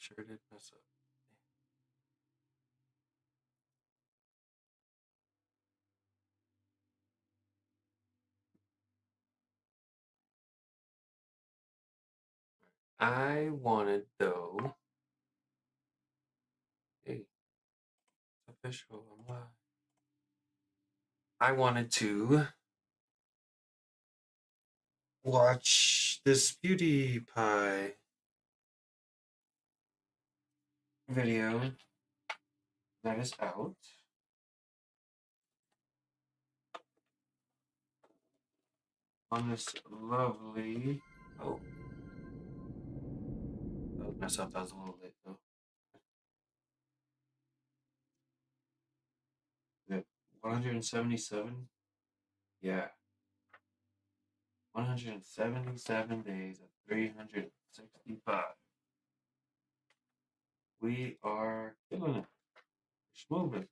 sure did mess up. I wanted though. Hey, it's official. I'm live. I wanted to watch this Beauty Pie video that is out. On this lovely. Oh, that was myself. That was a little late though. Yeah, 177. Yeah, 177 days of 365. We are killing it. We're moving.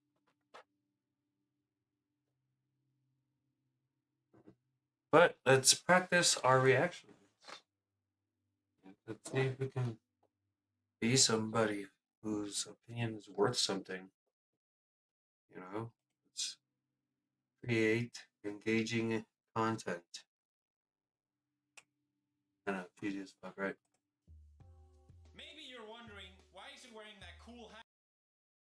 But let's practice our reactions. Let's see if we can be somebody whose opinion is worth something. You know, let's create engaging content. I know, cheesy as fuck, right? Maybe you're wondering, why is he wearing that cool hat?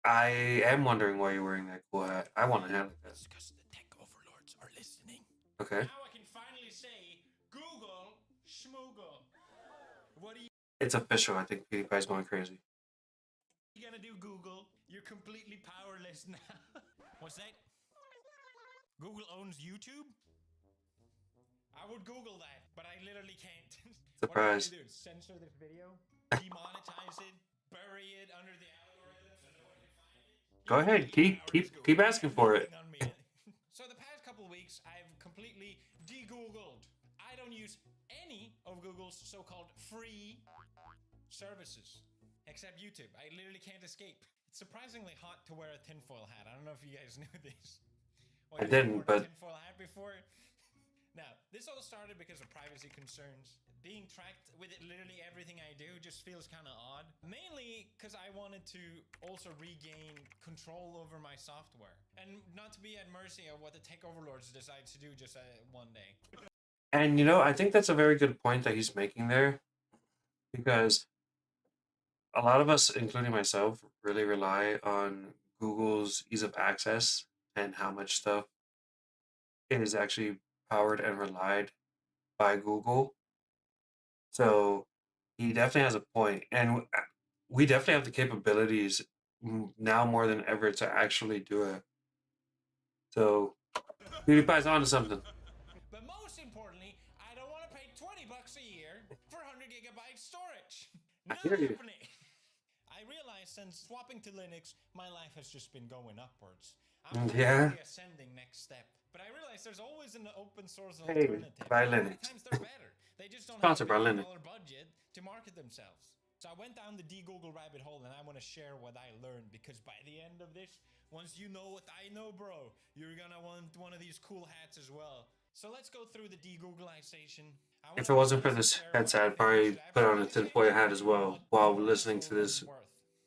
I am wondering why you're wearing that cool hat. I want a hat like that. It's because the tech overlords are listening. Okay. Now I can finally say, Google Schmoogle. What are you It's official. I think PewDiePie's going crazy. gonna do, Google? You're completely powerless now. What's that? Google owns YouTube? I would Google that, but I literally can't. Surprise. What am I gonna do? Censor this video? Demonetize it? Bury it under the algorithm so no one can find it? Go ahead. Keep asking for it. On me. So the past couple of weeks, I've completely de-Googled. I don't use any of Google's so-called free services, except YouTube. I literally can't escape. It's surprisingly hot to wear a tinfoil hat. I don't know if you guys knew this. I didn't, but tinfoil hat before. Now, this all started because of privacy concerns. Being tracked with literally everything I do just feels kind of odd. Mainly because I wanted to also regain control over my software and not to be at mercy of what the tech overlords decide to do just one day. and you know, I think that's a very good point that he's making there, because a lot of us, including myself, really rely on Google's ease of access and how much stuff is actually powered and relied by Google. So he definitely has a point, and we definitely have the capabilities now more than ever to actually do it. So PewDiePie's onto something. But most importantly, I don't want to pay $20 a year for 100 gigabyte storage. I Not hear you. happening. I realized since swapping to Linux, my life has just been going upwards. I'm Yeah. the ascending next step. But I realized there's always an open source Hey, alternative. by And Linux. sometimes they're better. They just don't Sponsored by have a Linux. $1 budget to market themselves. So I went down the de-Google rabbit hole and I want to share what I learned, because by the end of this, once you know what I know, bro, you're gonna want one of these cool hats as well. So let's go through the de-Googleization. If it wasn't for this headset, I'd probably put on a tinfoil hat as well while listening to this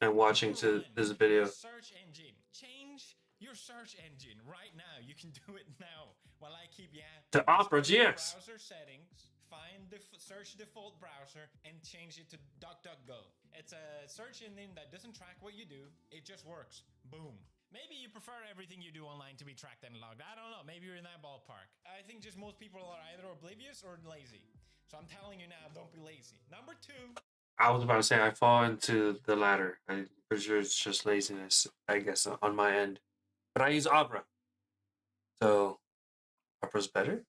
and watching to this video. Search engine. Change your search engine right now. You can do it now while I keep yapping. To Opera GX. Browser settings, find the search default browser and change it to DuckDuckGo. It's a search engine that doesn't track what you do. It just works. Boom. Maybe you prefer everything you do online to be tracked and logged. I don't know. Maybe you're in that ballpark. I think just most people are either oblivious or lazy. So I'm telling you now, don't be lazy. Number 2. I was about to say I fall into the latter. I'm pretty sure it's just laziness, I guess, on my end. But I use Opera. So Opera's better?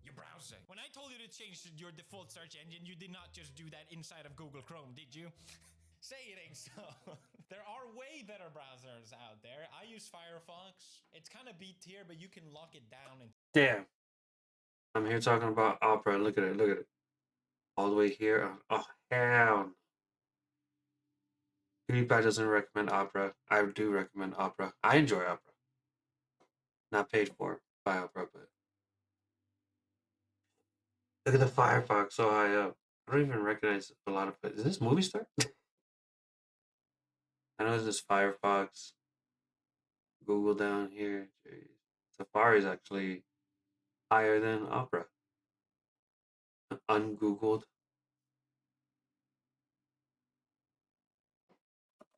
Your browser. When I told you to change your default search engine, you did not just do that inside of Google Chrome, did you? Say it ain't so. There are way better browsers out there. I use Firefox. It's kind of B tier, but you can lock it down. And Damn. I'm here talking about Opera. Look at it. Look at it. All the way here. Oh, hell. PewDiePie doesn't recommend Opera. I do recommend Opera. I enjoy Opera. Not paid for by Opera, but look at the Firefox so high up. I don't even recognize a lot of it. Is this Movie Star? I know this is Firefox, Google down here. Jeez. Safari is actually higher than Opera. Ungoogled.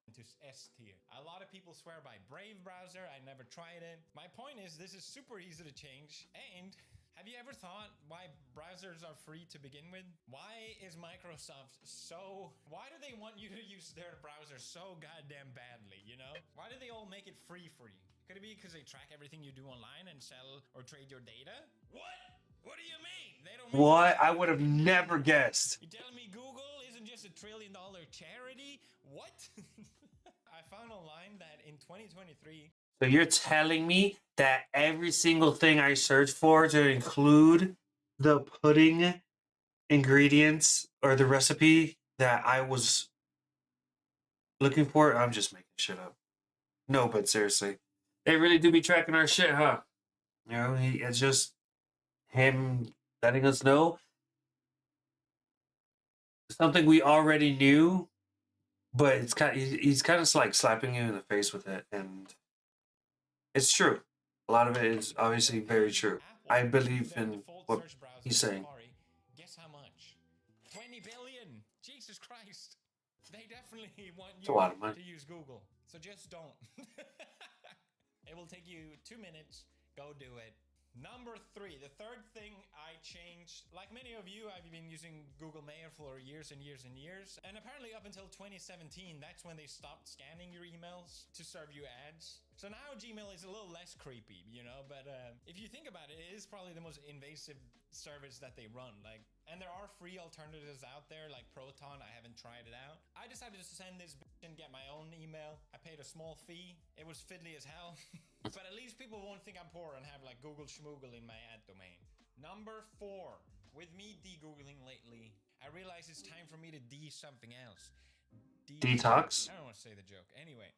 into S tier. A lot of people swear by Brave browser. I never tried it. My point is, this is super easy to change. And have you ever thought why browsers are free to begin with? Why is Microsoft so... Why do they want you to use their browser so goddamn badly, you know? Why do they all make it free for you? Could it be because they track everything you do online and sell or trade your data? What? What do you mean? They don't make What? money. I would have never guessed. You telling me Google isn't just a $1 trillion charity? What? I found online that in 2023, So you're telling me that every single thing I search for to include the pudding ingredients or the recipe that I was looking for, I'm just making shit up. No, but seriously, they really do be tracking our shit, huh? You know, it's just him letting us know something we already knew, but it's he's kind of like slapping you in the face with it, and it's true. A lot of it is obviously very true. Apple I made believe their in default what search browser he's saying. Safari. Guess how much? 20 billion. Jesus Christ. They definitely want It's a you lot of money. to use Google. So just don't. It will take you 2 minutes. Go do it. Number 3, the third thing I changed. Like many of you, I've been using Google Mail for years and years and years. And apparently up until 2017, that's when they stopped scanning your emails to serve you ads. So now Gmail is a little less creepy, you know, but if you think about it, it is probably the most invasive service that they run. Like, and there are free alternatives out there like Proton. I haven't tried it out. I decided to send this bitch and get my own email. I paid a small fee. It was fiddly as hell, but at least people won't think I'm poor and have like Google Schmoogle in my ad domain. Number 4, with me de-Googling lately, I realize it's time for me to de something else. Detox? I don't want to say the joke. Anyway,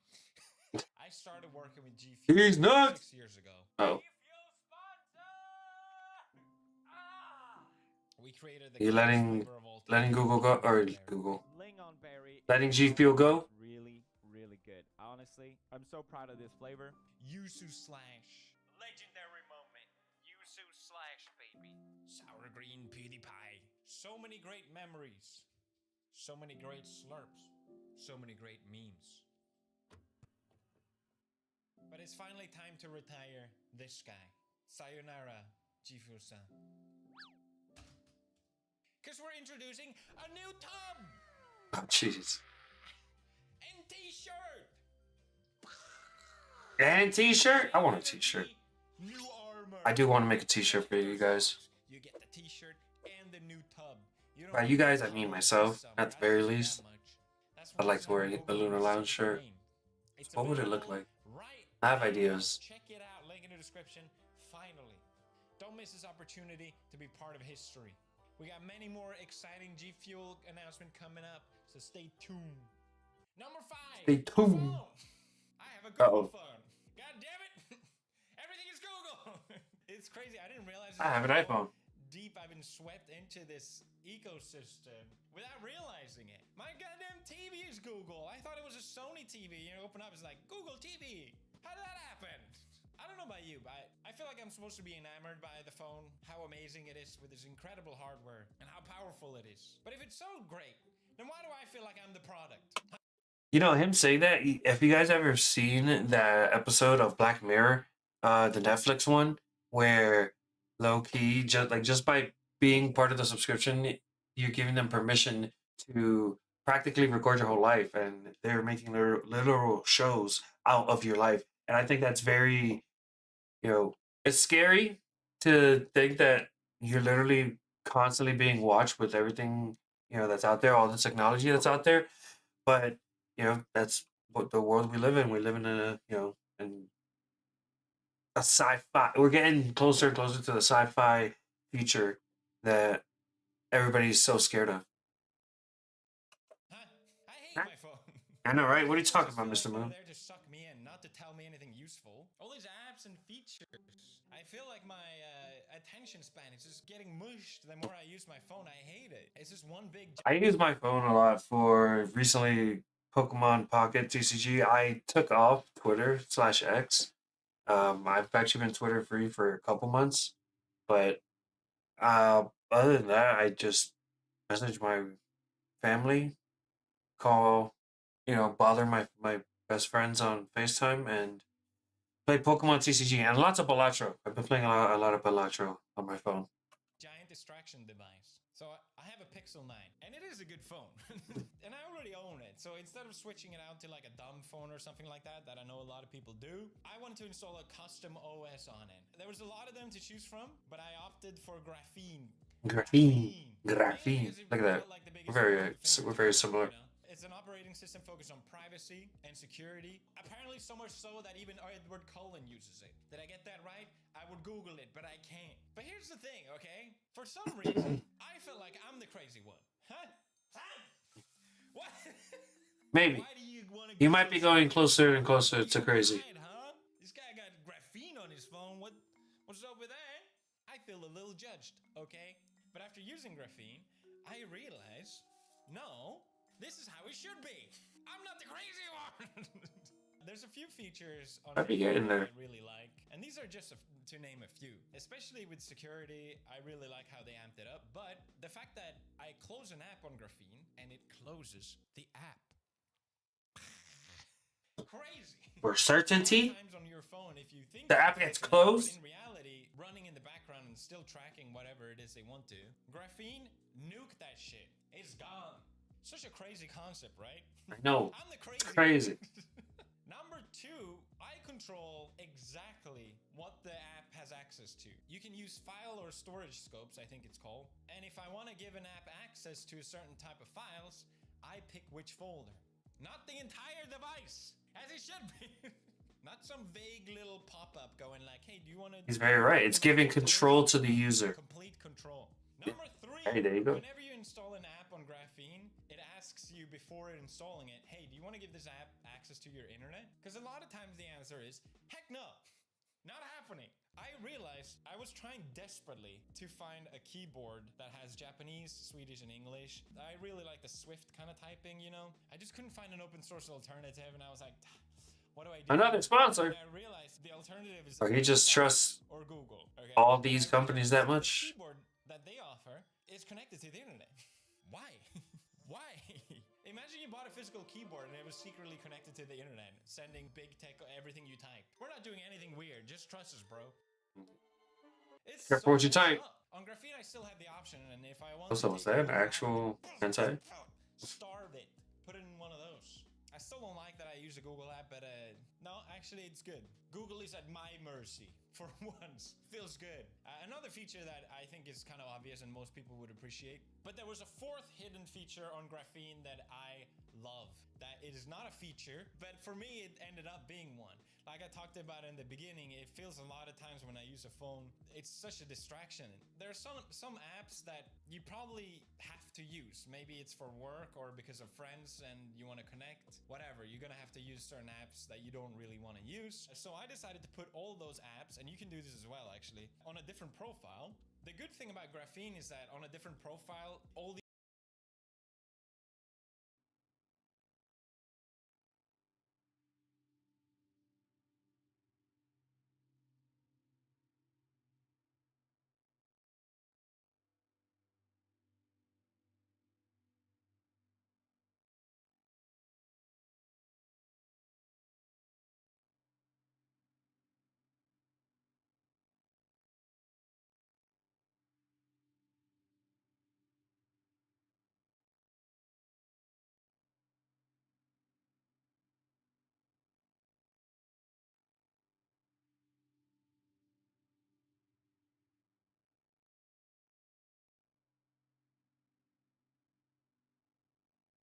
I started working with G Fuel He's not. 6 years ago. Oh, We created the you coolest letting flavor of all time. letting Google go or Google Lingonberry. letting G Fuel go? Really, really good. Honestly, I'm so proud of this flavor. Yuzu Slash. Legendary moment. Yuzu Slash, baby. Sour green PewDiePie. So many great memories. So many great slurps. So many great memes. But it's finally time to retire this guy. Sayonara, Jifu-san. Because we're introducing a new tub Oh, jeez. and t-shirt. And t-shirt? I want a t-shirt. New armor. I do want to make a t-shirt for you guys. You get the t-shirt and the new tub. You don't By you guys, I mean myself, at the very least. I'd like to wear a Lunar Lounge shirt. What would it look like? I have ideas. Check it out. Link in the description. Finally. Don't miss this opportunity to be part of history. We got many more exciting G Fuel announcement coming up, so stay tuned. Number 5. Stay tuned. Phone. I have a Google Uh-oh. phone. God damn it. Everything is Google. It's crazy. I didn't realize I have an how iPhone. deep I've been swept into this ecosystem without realizing it. My goddamn TV is Google. I thought it was a Sony TV. You know, open up, it's like Google TV. How did that happen? I don't know about you, but I feel like I'm supposed to be enamored by the phone, how amazing it is with its incredible hardware, and how powerful it is. But if it's so great, then why do I feel like I'm the product? You know, him saying that, if you guys ever seen that episode of Black Mirror, the Netflix one, where low-key, just by being part of the subscription, you're giving them permission to practically record your whole life, and they're making their literal shows out of your life. And I think that's very, you know, it's scary to think that you're literally constantly being watched with everything, you know, that's out there, all the technology that's out there. But, you know, that's what the world we live in. We live in a, you know, in a sci-fi. We're getting closer and closer to the sci-fi future that everybody's so scared of. Huh? I hate my phone. I know, right? What are you talking about, Just Mr. feel like Moon? they're there to suck me in, not to tell me anything useful. All these apps and features. I feel like my attention span is just getting mushed the more I use my phone. I hate it. It's just one big... I use my phone a lot for recently Pokemon Pocket TCG, I took off Twitter slash X. I've actually been Twitter free for a couple months, but other than that, I just message my family, call, bother my best friends on FaceTime, and play Pokemon TCG and lots of Balatro. I've been playing a lot of Balatro on my phone. Giant distraction device. So I have a Pixel 9, and it is a good phone. And I already own it. So instead of switching it out to like a dumb phone or something like that I know a lot of people do, I wanted to install a custom OS on it. There was a lot of them to choose from, but I opted for Graphene. Graphene. Look at that. We're very similar. It's an operating system focused on privacy and security. Apparently so much so that even Edward Cullen uses it. Did I get that right? I would Google it, but I can't. But here's the thing, okay? For some reason, I feel like I'm the crazy one. Huh? What? Maybe. Why do you want to You might be going closer and closer to crazy. Huh? This guy got graphene on his phone. What's up with that? I feel a little judged, okay? But after using graphene, I realize, no, this is how it should be. I'm not the crazy one. There's a few features on I'd be getting there. I really like, and these are just to name a few. Especially with security, I really like how they amped it up. But the fact that I close an app on Graphene and it closes the app. Crazy. For certainty, Sometimes on your phone, if you think the app gets closed. in reality, running in the background and still tracking whatever it is they want to. Graphene, nuke that shit. It's gone. Such a crazy concept, right? I know. I'm the It's crazy. Number 2, I control exactly what the app has access to. You can use file or storage scopes, I think it's called. And if I want to give an app access to a certain type of files, I pick which folder. Not the entire device, as it should be. Not some vague little pop-up going like, hey, do you want to... He's very right. It's giving control to the user. Complete control. Number 3, Hey, there you go. whenever you install an app on Graphene, it asks you before installing it, hey, do you want to give this app access to your internet? Because a lot of times the answer is, heck no, not happening. I realized I was trying desperately to find a keyboard that has Japanese, Swedish, and English. I really like the Swift kind of typing, you know? I just couldn't find an open source alternative, and I was like, what do I do? Another sponsor. And I realized the alternative is Or he just trusts or Google. Okay? all these And I companies realized that much. The keyboard that they offer is connected to the internet. Why? Why? Imagine you bought a physical keyboard and it was secretly connected to the internet, sending big tech everything you type. We're not doing anything weird. Just trust us, bro. It's Careful what you messed type. up. On Graphene, I still have the option, and if I want Also, to was take that an it out, actual hentai? starve it, put it in one of those. I still don't like that I use a Google app, but no, actually it's good. Google is at my mercy for once. Feels good. Another feature that I think is kind of obvious and most people would appreciate, but there was a 4th hidden feature on Graphene that I love. That it is not a feature, but for me it ended up being one. Like I talked about in the beginning, it feels a lot of times when I use a phone, it's such a distraction. There are some apps that you probably have to use. Maybe it's for work or because of friends and you want to connect, whatever. You're going to have to use certain apps that you don't really want to use. So I decided to put all those apps, and you can do this as well actually, on a different profile. The good thing about Graphene is that on a different profile, all the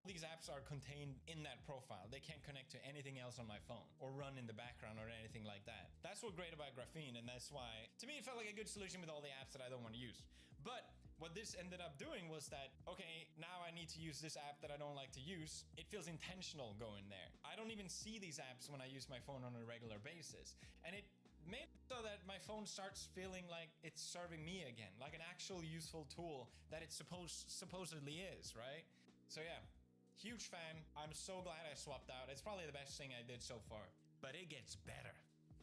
these apps are contained in that profile. They can't connect to anything else on my phone or run in the background or anything like that. That's what's great about Graphene, and that's why, to me, it felt like a good solution with all the apps that I don't want to use. But what this ended up doing was that, okay, now I need to use this app that I don't like to use. It feels intentional going there. I don't even see these apps when I use my phone on a regular basis. And it made it so that my phone starts feeling like it's serving me again, like an actual useful tool that it supposedly is, right? So yeah, Huge fan. I'm so glad I swapped out. It's probably the best thing I did so far. But it gets better,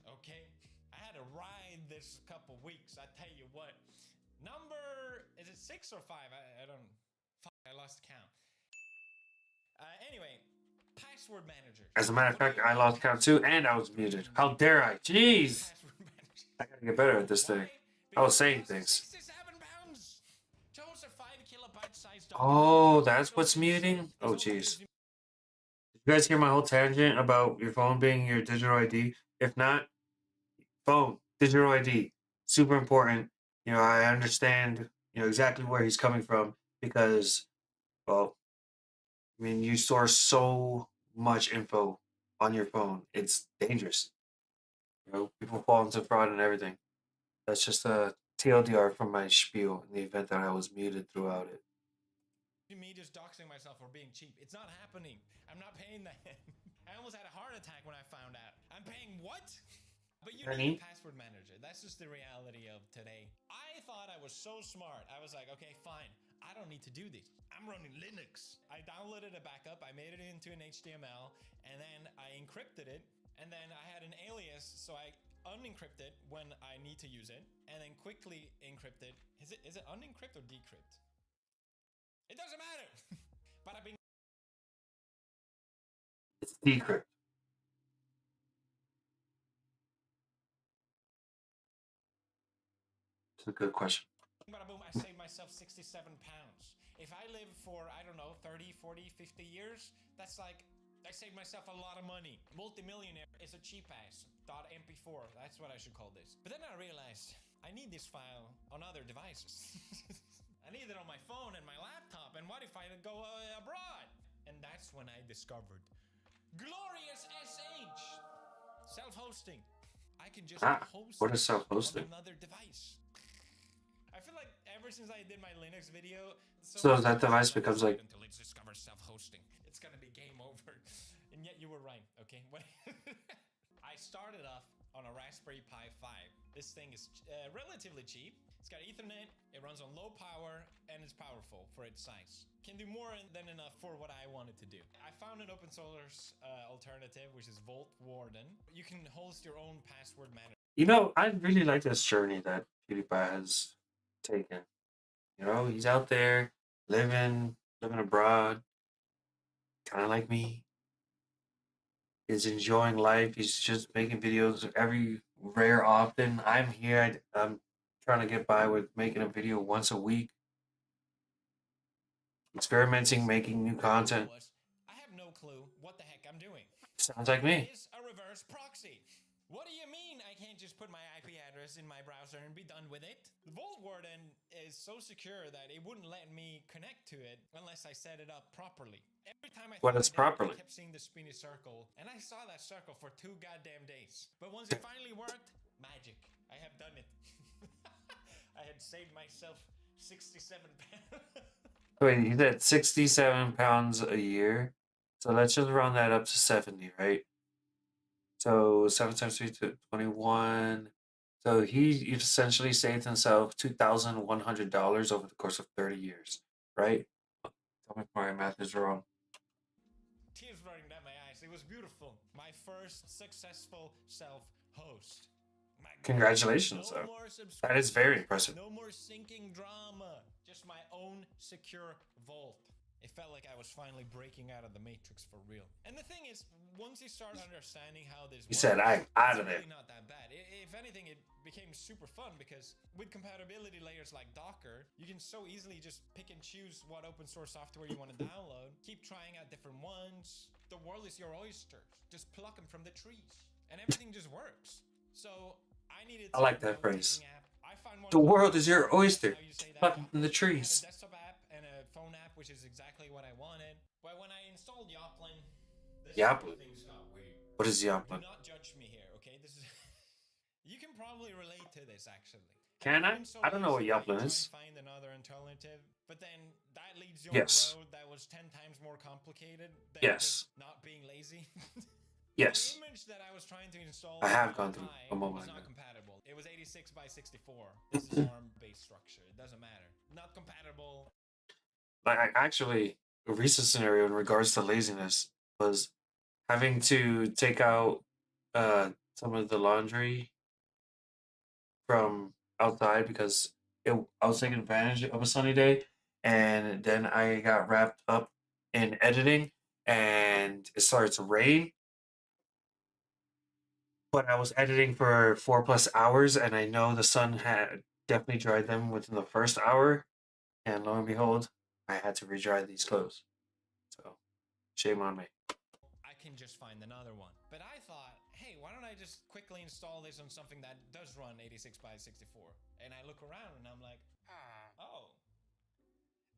okay? I had a ride this couple weeks. I tell you what. Number, is it 6 or 5? I don't, fuck, I lost count. Anyway, password managers. As a matter of fact, I lost count too, and I was muted. How dare I? Jeez! Password managers. I gotta get better at this thing. I was saying things. 67 pounds. Chose a 5 kilobyte size Oh, document. that's what's muting? Oh, jeez. Did you guys hear my whole tangent about your phone being your digital ID? If not, phone, digital ID, super important. You know, I understand, you know, exactly where he's coming from because, well, I mean, you store so much info on your phone. It's dangerous. You know, people fall into fraud and everything. That's just a TLDR from my spiel in the event that I was muted throughout it. Me just doxing myself for being cheap. It's not happening. I'm not paying that. I almost had a heart attack when I found out. I'm paying what? But you need a password manager. That's just the reality of today. I thought I was so smart. I was like, okay, fine. I don't need to do this. I'm running Linux. I downloaded a backup. I made it into an HTML, and then I encrypted it. And then I had an alias, so I unencrypt it when I need to use it, and then quickly encrypt it. Is it unencrypt or decrypt? It doesn't matter. But I've been. It's decrypt. It's a good question. Bada boom, I saved myself 67 pounds. If I live for, I don't know, 30, 40, 50 years, that's like, I saved myself a lot of money. Multimillionaire is a cheap ass. .mp4, that's what I should call this. But then I realized I need this file on other devices. I need it on my phone and my laptop. And what if I go abroad? And that's when I discovered Glorious SH. Self-hosting. I can just host what is self-hosting? on another device. I feel like ever since I did my Linux video, So that device becomes like until it discovers self-hosting, it's gonna be game over. And yet you were right, okay? I started off on a Raspberry Pi 5. This thing is relatively cheap. It's got Ethernet, it runs on low power, and it's powerful for its size. Can do more than enough for what I wanted to do. I found an open source alternative, which is Vault Warden. You can host your own password manager. You know, I really like this journey that PewDiePie has taken. You know, he's out there living abroad, kind of like me. He's enjoying life. He's just making videos every rare often. I'm here. I'm trying to get by with making a video once a week. Experimenting, making new content. I have no clue what the heck I'm doing. Sounds like me. It's a reverse proxy. What do you mean I can't just put my IP address in my browser and be done with it? Vault Warden is so secure that it wouldn't let me connect to it unless I set it up properly. Every time I What is properly? I kept seeing the spinny circle, and I saw that circle for 2 goddamn days. But once it finally worked, magic. I have done it. I had saved myself 67 pounds. Wait, you said 67 pounds a year? So let's just round that up to 70, right? So 7 times 3 to 21. So he essentially saved himself $2,100 over the course of 30 years, right? Tell me if my math is wrong. Tears running down my eyes. It was beautiful. My first successful self-host. Congratulations, though. That is very impressive. No more syncing drama. Just my own secure vault. It felt like I was finally breaking out of the matrix for real. And the thing is, once you start understanding how this works, said, "I'm out of it's there." really not that bad. If anything, it became super fun because with compatibility layers like Docker, you can so easily just pick and choose what open source software you want to download. Keep trying out different ones. The world is your oyster. Just pluck them from the trees, and everything just works. So I needed. I like that phrase. I find one The world is your oyster. how you say that. Pluck from the I trees. have a desktop app and a phone app, which is exactly what I wanted. But when I installed Yoplin, this Yoplin? things got weird. What is Do Yoplin? not judge me here, okay? This is you can probably relate to this actually. Can I? I'm so I don't know what lazy that you Yoplin try is. and find another alternative, but then that leads you Yes. on a road that was 10 times more complicated than Yes. just not being lazy. Yes. The image that I was trying to install I have on gone through Pi a moment was like not that. compatible. It was 86 by 64. This is ARM based structure. It doesn't matter. Not compatible. Like, I actually, recent scenario in regards to laziness was having to take out some of the laundry from outside because I was taking advantage of a sunny day, and then I got wrapped up in editing, and it started to rain. But I was editing for 4 plus hours, and I know the sun had definitely dried them within the first hour, and lo and behold, I had to redry these clothes. So shame on me. I can just find another one. But I thought, hey, why don't I just quickly install this on something that does run 86 by 64? And I look around and I'm like, oh,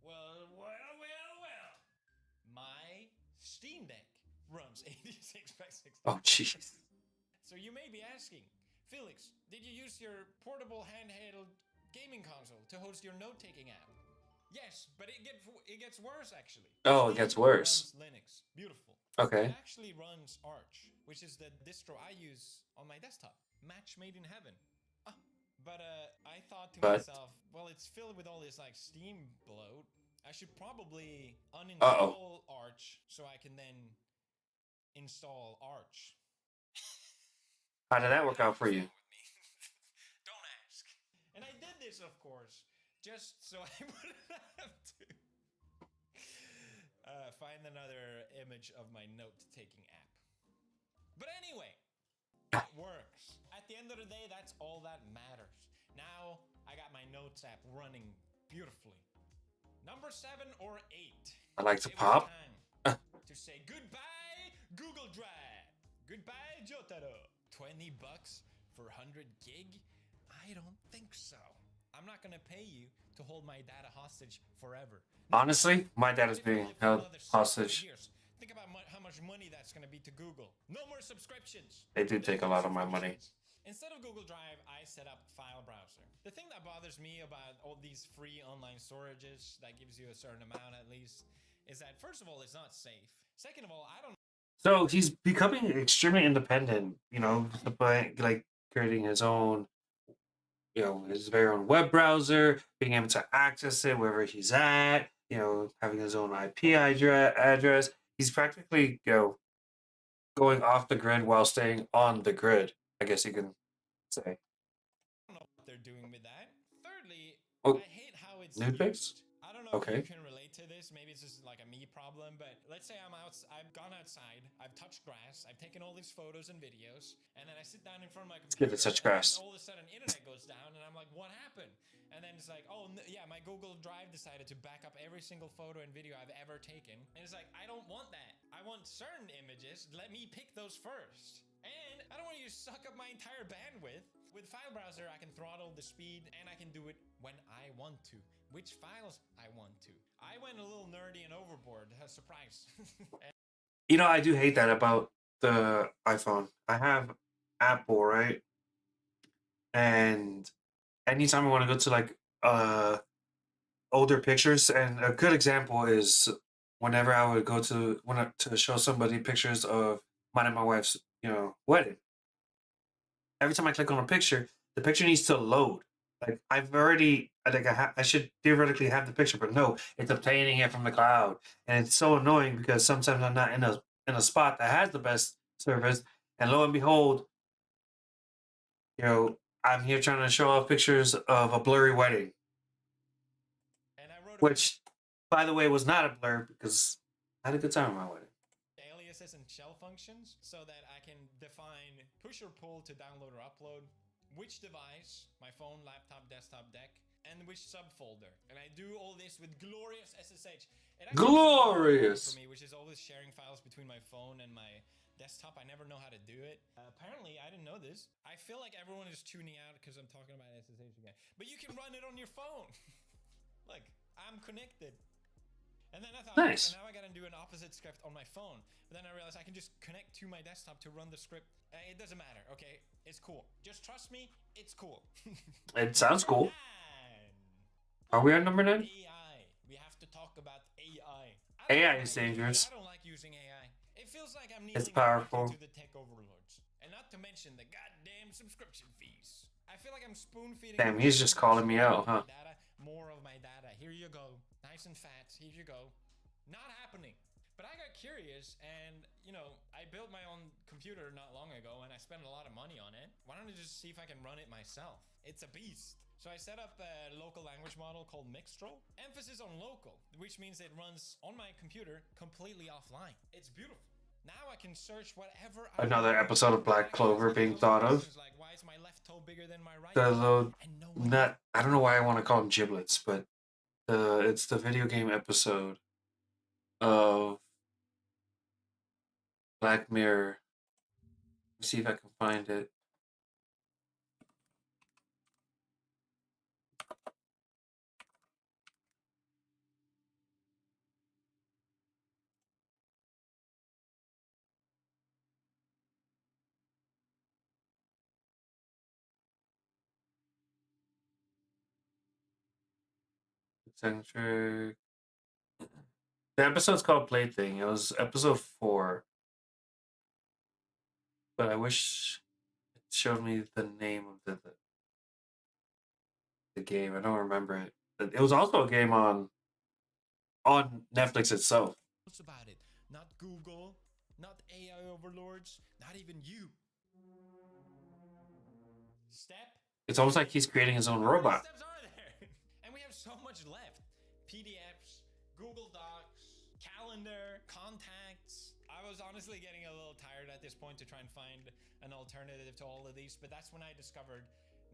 well. My Steam Deck runs 86 by 64. Oh jeez. So you may be asking, Felix, did you use your portable handheld gaming console to host your note-taking app? Yes, but it gets worse actually. Oh, it gets worse. Runs Linux, beautiful. Okay. It actually runs Arch, which is the distro I use on my desktop. Match made in heaven. But I thought to myself, well, it's filled with all this like Steam bloat. I should probably uninstall Arch so I can then install Arch. How did that work out for you? Don't ask. And I did this, of course, just so I wouldn't have to find another image of my note-taking app. But anyway, it works. At the end of the day, that's all that matters. Now, I got my notes app running beautifully. Number 7 or 8. I like to pop. Time to say goodbye, Google Drive. Goodbye, Jotaro. $20 for 100 gig? I don't think so. I'm not gonna pay you to hold my data hostage forever. Honestly, my data's being held hostage. Think about how much money that's gonna be to Google. No more subscriptions. They do take a lot of my money. Instead of Google Drive, I set up File Browser. The thing that bothers me about all these free online storages that gives you a certain amount at least is that first of all, it's not safe. Second of all, I don't. So he's becoming extremely independent, you know, by like creating his own, you know, his very own web browser, being able to access it wherever he's at, you know, having his own IP address. He's practically, you know, going off the grid while staying on the grid, I guess you can say. I don't know what they're doing with that. Thirdly, Oh, I hate how it's nude pics? used. I don't know Okay. if you can relate to this. Maybe it's just like a me problem, but let's say I've gone outside, I've touched grass, I've taken all these photos and videos, and then I sit down in front of my good computer. to touch and then grass. all of a sudden, internet goes down, and I'm like, what happened? And then it's like, oh yeah, my Google Drive decided to back up every single photo and video I've ever taken. And it's like, I don't want that. I want certain images. Let me pick those first. And I don't want you to suck up my entire bandwidth. With File Browser, I can throttle the speed and I can do it when I want to. Which files I want to. I went a little nerdy and overboard. Surprise. You know, I do hate that about the iPhone. I have Apple, right? And anytime I want to go to like older pictures, and a good example is whenever I would go to show somebody pictures of mine and my wife's, you know, wedding. Every time I click on a picture, the picture needs to load. Like I've already, I should theoretically have the picture, but no, it's obtaining it from the cloud, and it's so annoying because sometimes I'm not in a spot that has the best service, and lo and behold, you know, I'm here trying to show off pictures of a blurry wedding, And I wrote which, by the way, was not a blur because I had a good time at my wedding. aliases and shell functions so that I can define push or pull to download or upload, which device, my phone, laptop, desktop, deck, and which subfolder. And I do all this with glorious SSH. It actually Glorious! for me, which is always sharing files between my phone and my desktop. I never know how to do it. Apparently, I didn't know this. I feel like everyone is tuning out because I'm talking about SSH again. But you can run it on your phone. Look, I'm connected. And then I thought, Nice. now I gotta do an opposite script on my phone. But then I realized I can just connect to my desktop to run the script. It doesn't matter, okay? It's cool. Just trust me, it's cool. It sounds cool. 9. Are we on number 9? AI. We have to talk about AI. AI is dangerous. I don't like using AI. It feels like I'm It's kneeling powerful. to the tech overlords. And not to mention the goddamn subscription fees. I feel like I'm spoon feeding. Damn, he's just calling me out, huh? More of my data. Here you go. Nice and fat. Here you go. Not happening? But I got curious and, you know, I built my own computer not long ago and I spent a lot of money on it. Why don't I just see if I can run it myself? It's a beast. So I set up a local language model called Mixtral. Emphasis on local, which means it runs on my computer completely offline. It's beautiful. Now I can search whatever I Another want. episode of Black Clover being thought of. Like, why is my left toe bigger than my right? Not, I don't know why I want to call them giblets, but it's the video game episode of Black Mirror. Let's see if I can find it. Centric. The episode's called Plaything. It was episode 4. But I wish it showed me the name of the game. I don't remember it. It was also a game on Netflix itself. What's about it? Not Google, not AI overlords, not even you. Step. It's almost like he's creating his own How many robot. steps are there? And we have so much left. PDFs, Google Docs, calendar, contacts. I was honestly getting a little tired at this point to try and find an alternative to all of these, but that's when I discovered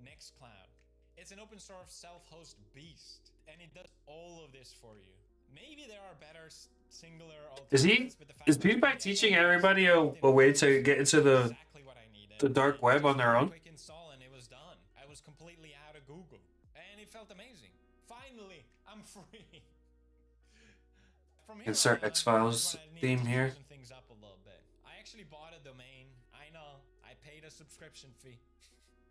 Nextcloud. It's an open source self-host beast, and it does all of this for you. Maybe there are better singular alternatives. Is PewDiePie teaching everybody a way to get into the dark web on their own? Quick install and it was done. I was completely out of Google, and it felt amazing. Finally, I'm free. From here Insert on, X-Files I need theme to here. loosen things up a little bit. I actually bought a domain. I know. I paid a subscription fee.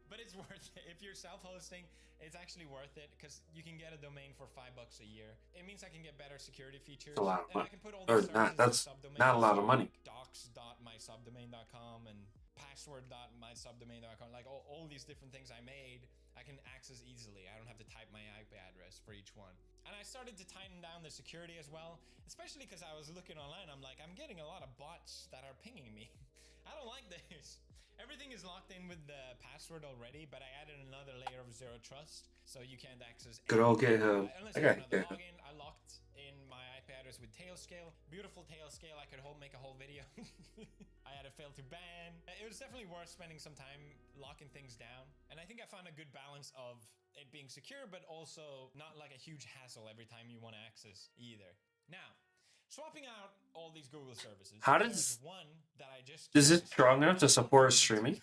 But it's worth it. If you're self-hosting, it's actually worth it because you can get a domain for $5 a year. It means I can get better security features. That's a lot of and money. I can put all Or these not, services that's in not a lot of money. like docs.mysubdomain.com and password.mysubdomain.com. Like all these different things I made, I can access easily. I don't have to type my IP address for each one. And I started to tighten down the security as well, especially because I was looking online. I'm like, I'm getting a lot of bots that are pinging me. I don't like this. Everything is locked in with the password already, but I added another layer of zero trust, so you can't access. Good old GitHub. Unless I you got have another GitHub. login. I locked in my IP address with Tailscale. Beautiful Tailscale. I could make a whole video. I had a fail to ban. It was definitely worth spending some time locking things down, and I think I found a good balance of it being secure, but also not like a huge hassle every time you want to access either. Now, swapping out all these Google services. How there's does- one that I just Is it used. strong enough to support streaming?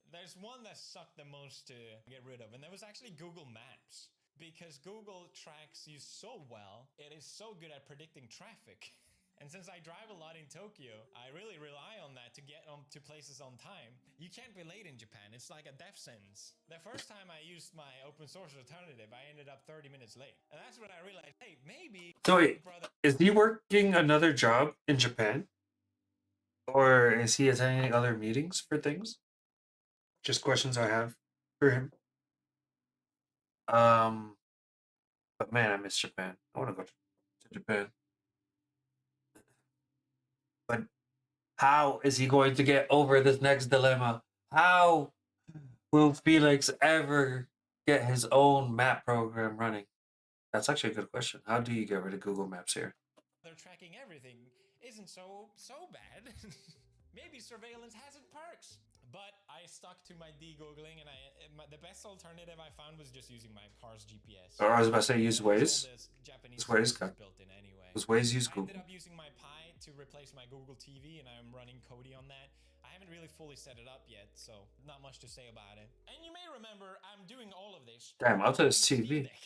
There's one that sucked the most to get rid of, and that was actually Google Maps. Because Google tracks you so well, it is so good at predicting traffic. And since I drive a lot in Tokyo, I really rely on that to get to places on time. You can't be late in Japan. It's like a death sentence. The first time I used my open source alternative, I ended up 30 minutes late. And that's when I realized, hey, maybe... So wait, brother, is he working another job in Japan? Or is he attending other meetings for things? Just questions I have for him. But man, I miss Japan. I want to go to Japan. But how is he going to get over this next dilemma? How will Felix ever get his own map program running? That's actually a good question. How do you get rid of Google Maps here? they're tracking everything isn't so bad. Maybe surveillance has its perks. But I stuck to my de-googling, and the best alternative I found was just using my car's GPS. Or I was about to say use And Waze. all this Japanese Is Waze services got- built in anyway. Does Waze use I ended Google? up using my Pi to replace my Google TV, and I'm running Kodi on that. I haven't really fully set it up yet, so not much to say about it. And you may remember I'm doing all of this. Damn, I'll tell his Steam TV. Deck.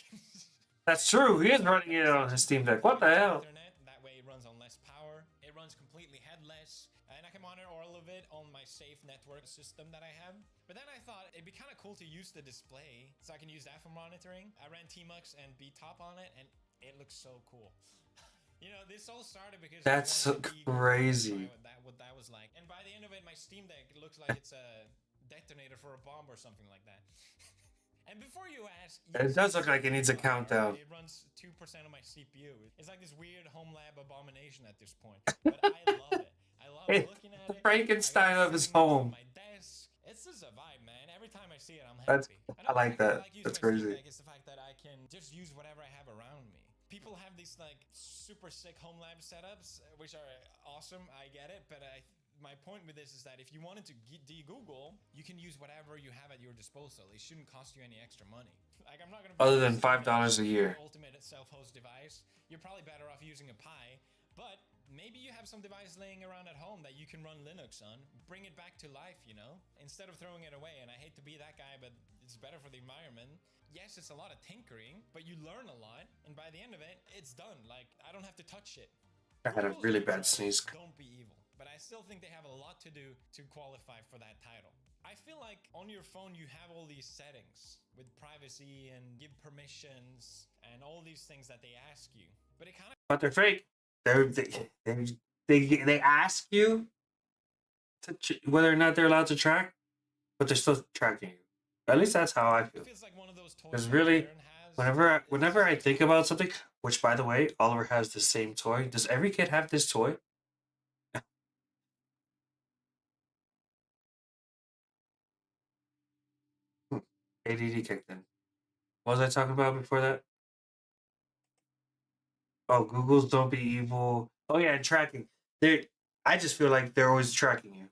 That's true. He is running it on his Steam Deck. What the hell? Ethernet, that way it runs on less power. It runs completely headless, and I can monitor all of it on my safe network system that I have. But then I thought it'd be kind of cool to use the display, so I can use that for monitoring. I ran Tmux and BTOP on it, and it looks so cool. You know, this all started because I That's wanted to be crazy. what that was like. And by the end of it, my Steam Deck looks like it's a detonator for a bomb or something like that. And before you ask, It does look like it needs a countdown. It runs 2% of my CPU. It's like this weird home lab abomination at this point, but I love it. I love Hey, looking at the it. Frankenstein I got it of his sitting next to home. my desk. It's just a vibe, man. Every time I see it, I'm That's happy. I like that. using That's my Steam crazy. Deck is the fact that I can just use whatever I have around me. People have these like super sick home lab setups, which are awesome. I get it, but my point with this is that if you wanted to de-Google, you can use whatever you have at your disposal. It shouldn't cost you any extra money. Like I'm not gonna. Other than $5 a year. Ultimate self-host device. You're probably better off using a Pi, but maybe you have some device laying around at home that you can run Linux on. Bring it back to life, you know, instead of throwing it away. And I hate to be that guy, but it's better for the environment. Yes, it's a lot of tinkering, but you learn a lot, and by the end of it, it's done. Like I don't have to touch it. I had a Google's really intro bad sneeze. is Don't be evil, but I still think they have a lot to do to qualify for that title. I feel like on your phone you have all these settings with privacy and give permissions and all these things that they ask you, but it kind of But they're fake. They ask you to whether or not they're allowed to track, but they're still tracking you. At least that's how I feel. feels like one of those toys. Because that really, Aaron has. whenever I think about something, which by the way, Oliver has the same toy. Does every kid have this toy? ADD kicked in. What was I talking about before that? Oh, Google's don't be evil. Oh yeah, and tracking. I just feel like they're always tracking you.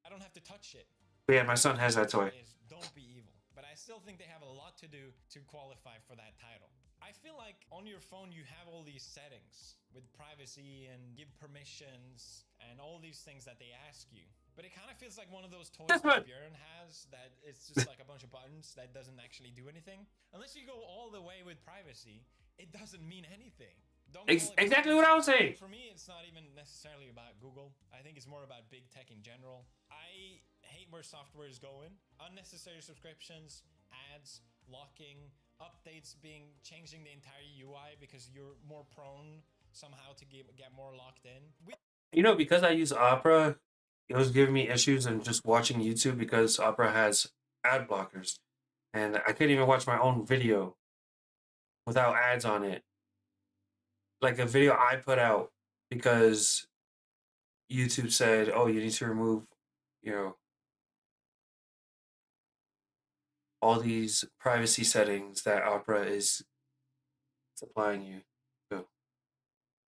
I don't have to touch it. But yeah, my son has that toy. Is Don't be evil, but I still think they have a lot to do to qualify for that title. I feel like on your phone you have all these settings with privacy and give permissions and all these things that they ask you. But it kind of feels like one of those toys Guess that what? Björn has that it's just like a bunch of buttons that doesn't actually do anything. Unless you go all the way with privacy, it doesn't mean anything. Don't call it Exactly what I was saying. For me, it's not even necessarily about Google. I think it's more about big tech in general. I hate where software is going. Unnecessary subscriptions, ads, locking, updates changing the entire UI because you're more prone somehow to get more locked in. You know, because I use Opera, it was giving me issues and just watching YouTube because Opera has ad blockers. And I couldn't even watch my own video without ads on it. Like a video I put out because YouTube said, oh, you need to remove, all these privacy settings that Opera is supplying you. So,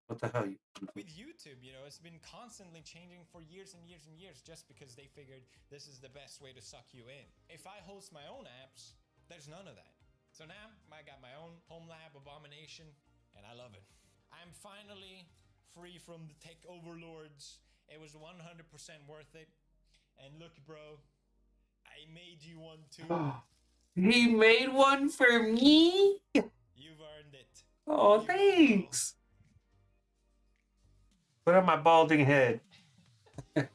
what the hell? With YouTube, it's been constantly changing for years and years and years just because they figured this is the best way to suck you in. If I host my own apps, there's none of that. So now I got my own home lab abomination and I love it. I'm finally free from the tech overlords. It was 100% worth it. And look, bro, I made you one too. He made one for me? You've earned it. Oh, thanks. Put on my balding head. This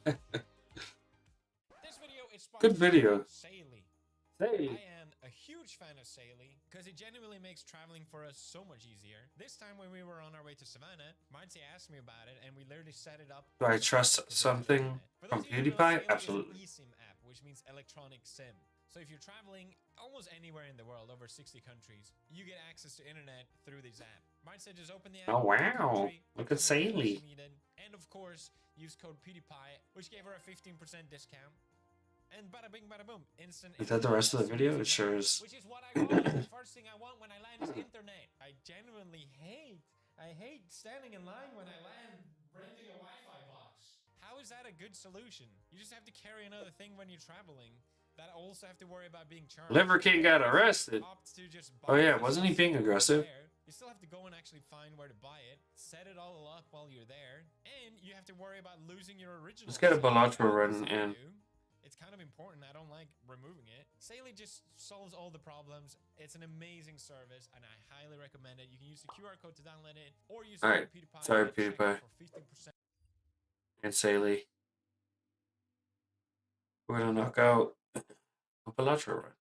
video is Good video. Saily. Hey. I am a huge fan of Saily because it genuinely makes traveling for us so much easier. This time when we were on our way to Savannah, Marcy asked me about it and we literally set it up. Do I trust something from PewDiePie? Absolutely. It's an eSIM app, which means electronic SIM. So if you're traveling almost anywhere in the world, over 60 countries, you get access to internet through this app. Marcy said just open the app. Oh, wow. Look at Saily. And of course, use code PewDiePie, which gave her a 15% discount. And bada bing, bada boom, instant. Is that the rest of the video? It sure is. Which is what I want. The first thing I want when I land is internet. I genuinely hate standing in line when I land renting a Wi-Fi box. How is that a good solution? You just have to carry another thing when you're traveling. That also have to worry about being charged. Liver King got arrested. Oh yeah, wasn't he being aggressive? You still have to go and actually find where to buy it, set it all up while you're there, and you have to worry about losing your original. Let's get a save. Balatro run in. It's kind of important. I don't like removing it. Saily just solves all the problems. It's an amazing service, and I highly recommend it. You can use the QR code to download it, or use PewDiePie. Sorry, at checkout PewDiePie. for 15%. And Saily. We're gonna knock out a Balatro run.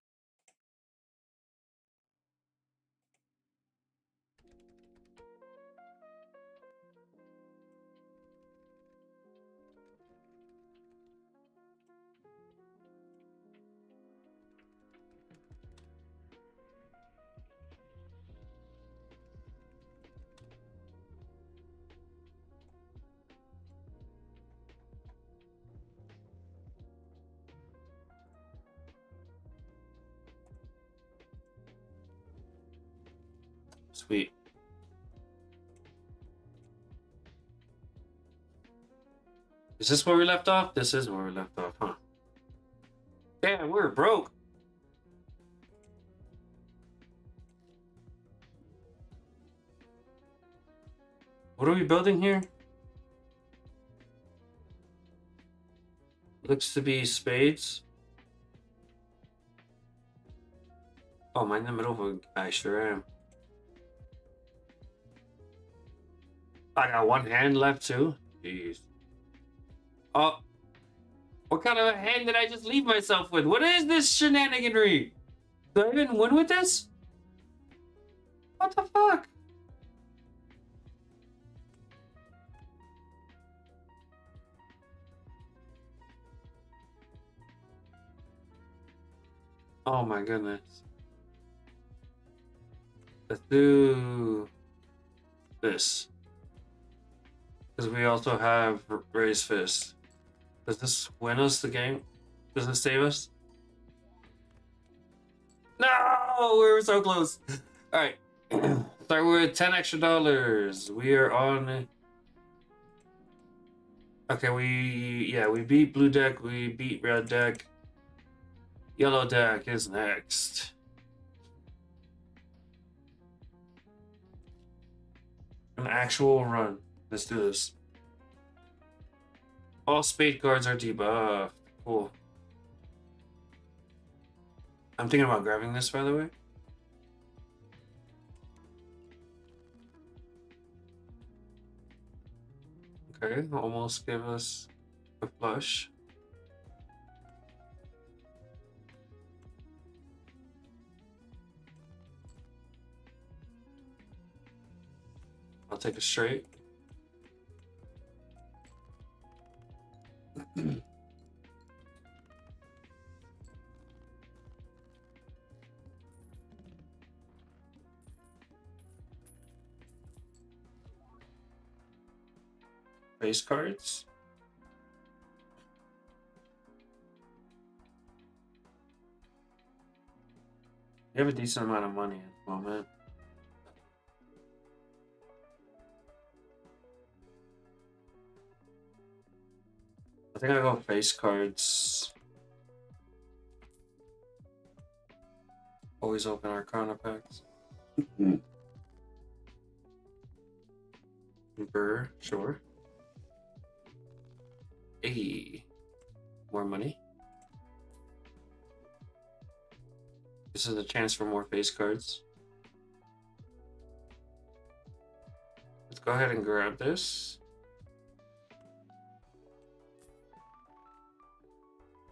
Sweet. Is this where we left off? This is where we left off, huh? Damn, we're broke. What are we building here? Looks to be spades. Oh, am I in the middle of a... I sure am. I got one hand left too. Jeez. Oh. What kind of a hand did I just leave myself with? What is this shenaniganry? Do I even win with this? What the fuck? Oh my goodness. Let's do this. Because we also have raised fist. Does this win us the game? Does this save us? No, we were so close. All right, start with $10 extra. We are on. Okay, we beat blue deck. We beat red deck. Yellow deck is next. An actual run. Let's do this. All spade cards are debuffed. Cool. I'm thinking about grabbing this, by the way. Okay, almost gave us a flush. I'll take a straight. Face cards. You have a decent amount of money at the moment. I think I'll go face cards. Always open Arcana packs. Burr, sure. Hey, more money. This is a chance for more face cards. Let's go ahead and grab this.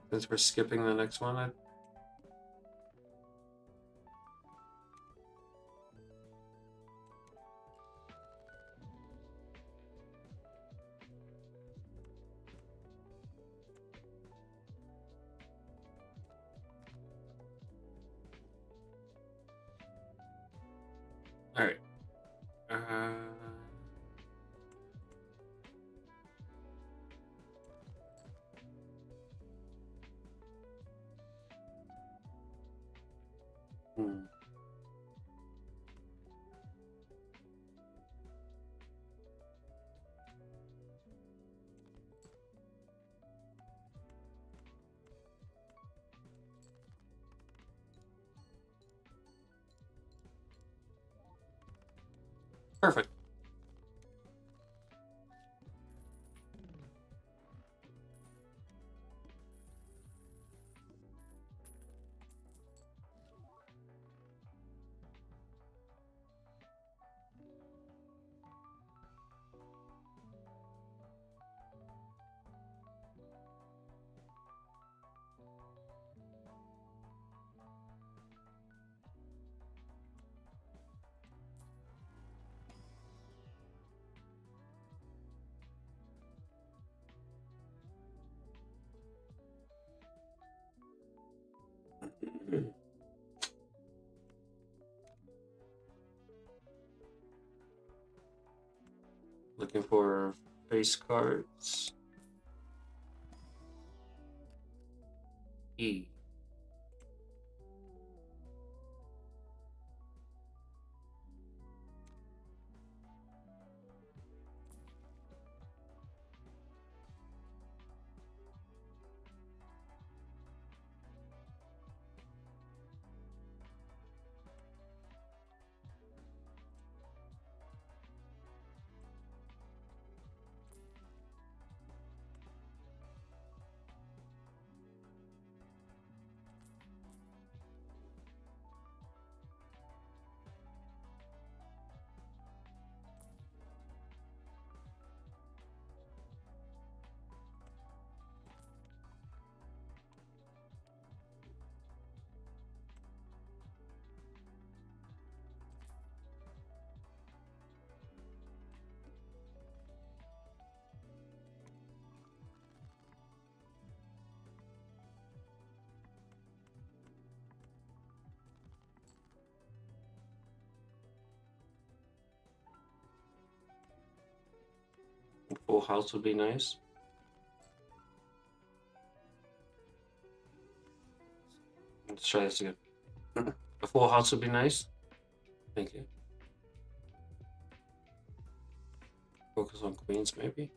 Since we're skipping the next one, all right. Hmm. Perfect. Looking for face cards. E. Full house would be nice. Let's try this again. A full house would be nice. Thank you. Focus on queens, maybe.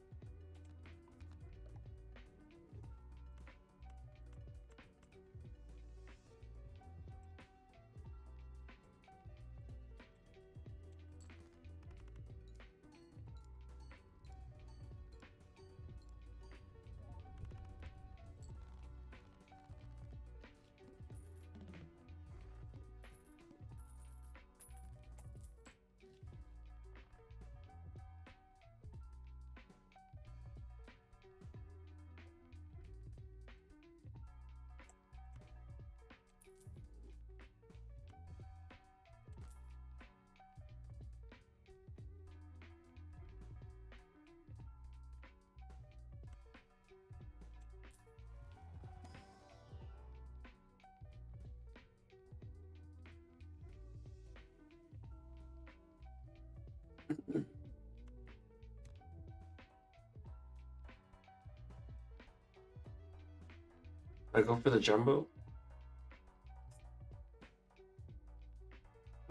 I go for the jumbo?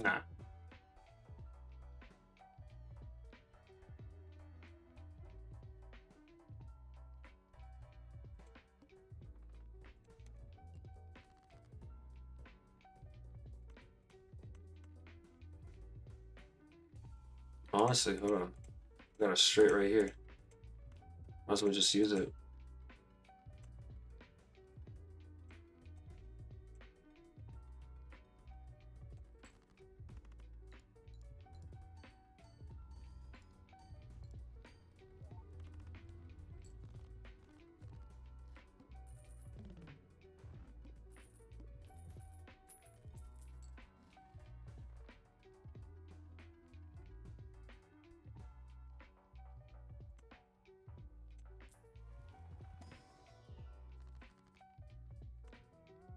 Nah. Honestly, hold on. I got a straight right here. Might as well just use it.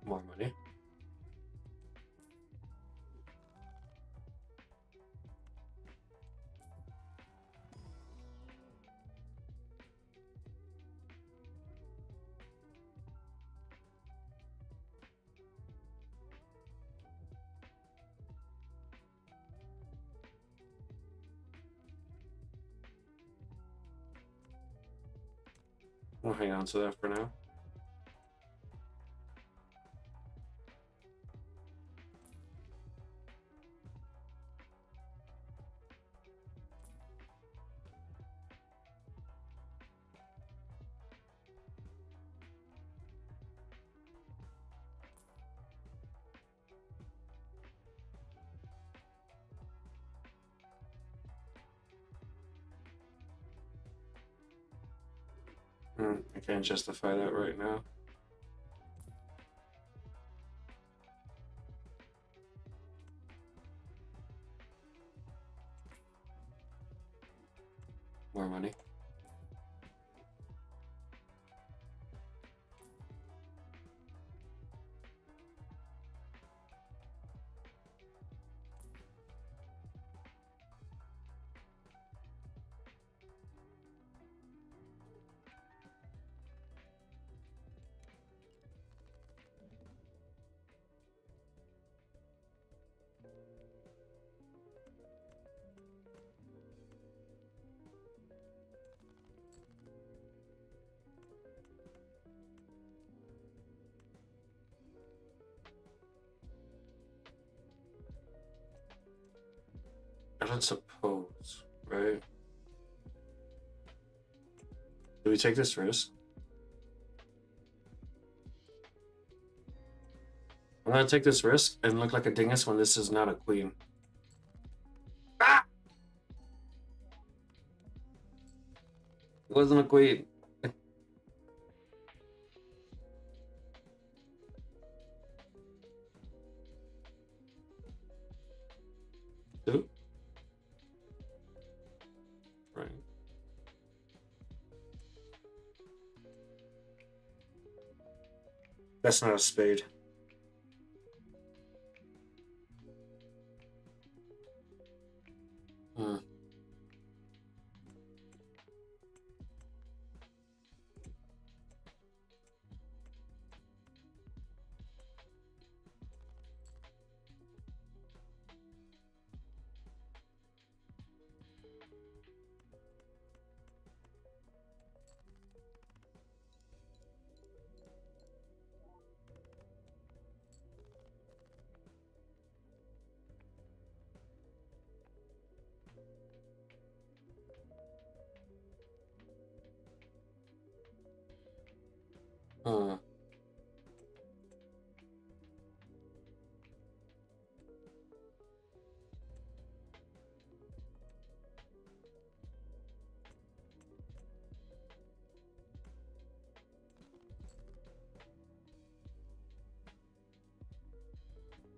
More money. I'll hang on to that for now. I can't justify that right now. More money. I don't suppose, right? Do we take this risk? I'm gonna take this risk and look like a dingus when this is not a queen. Ah! It wasn't a queen. Two? Right. That's not a spade.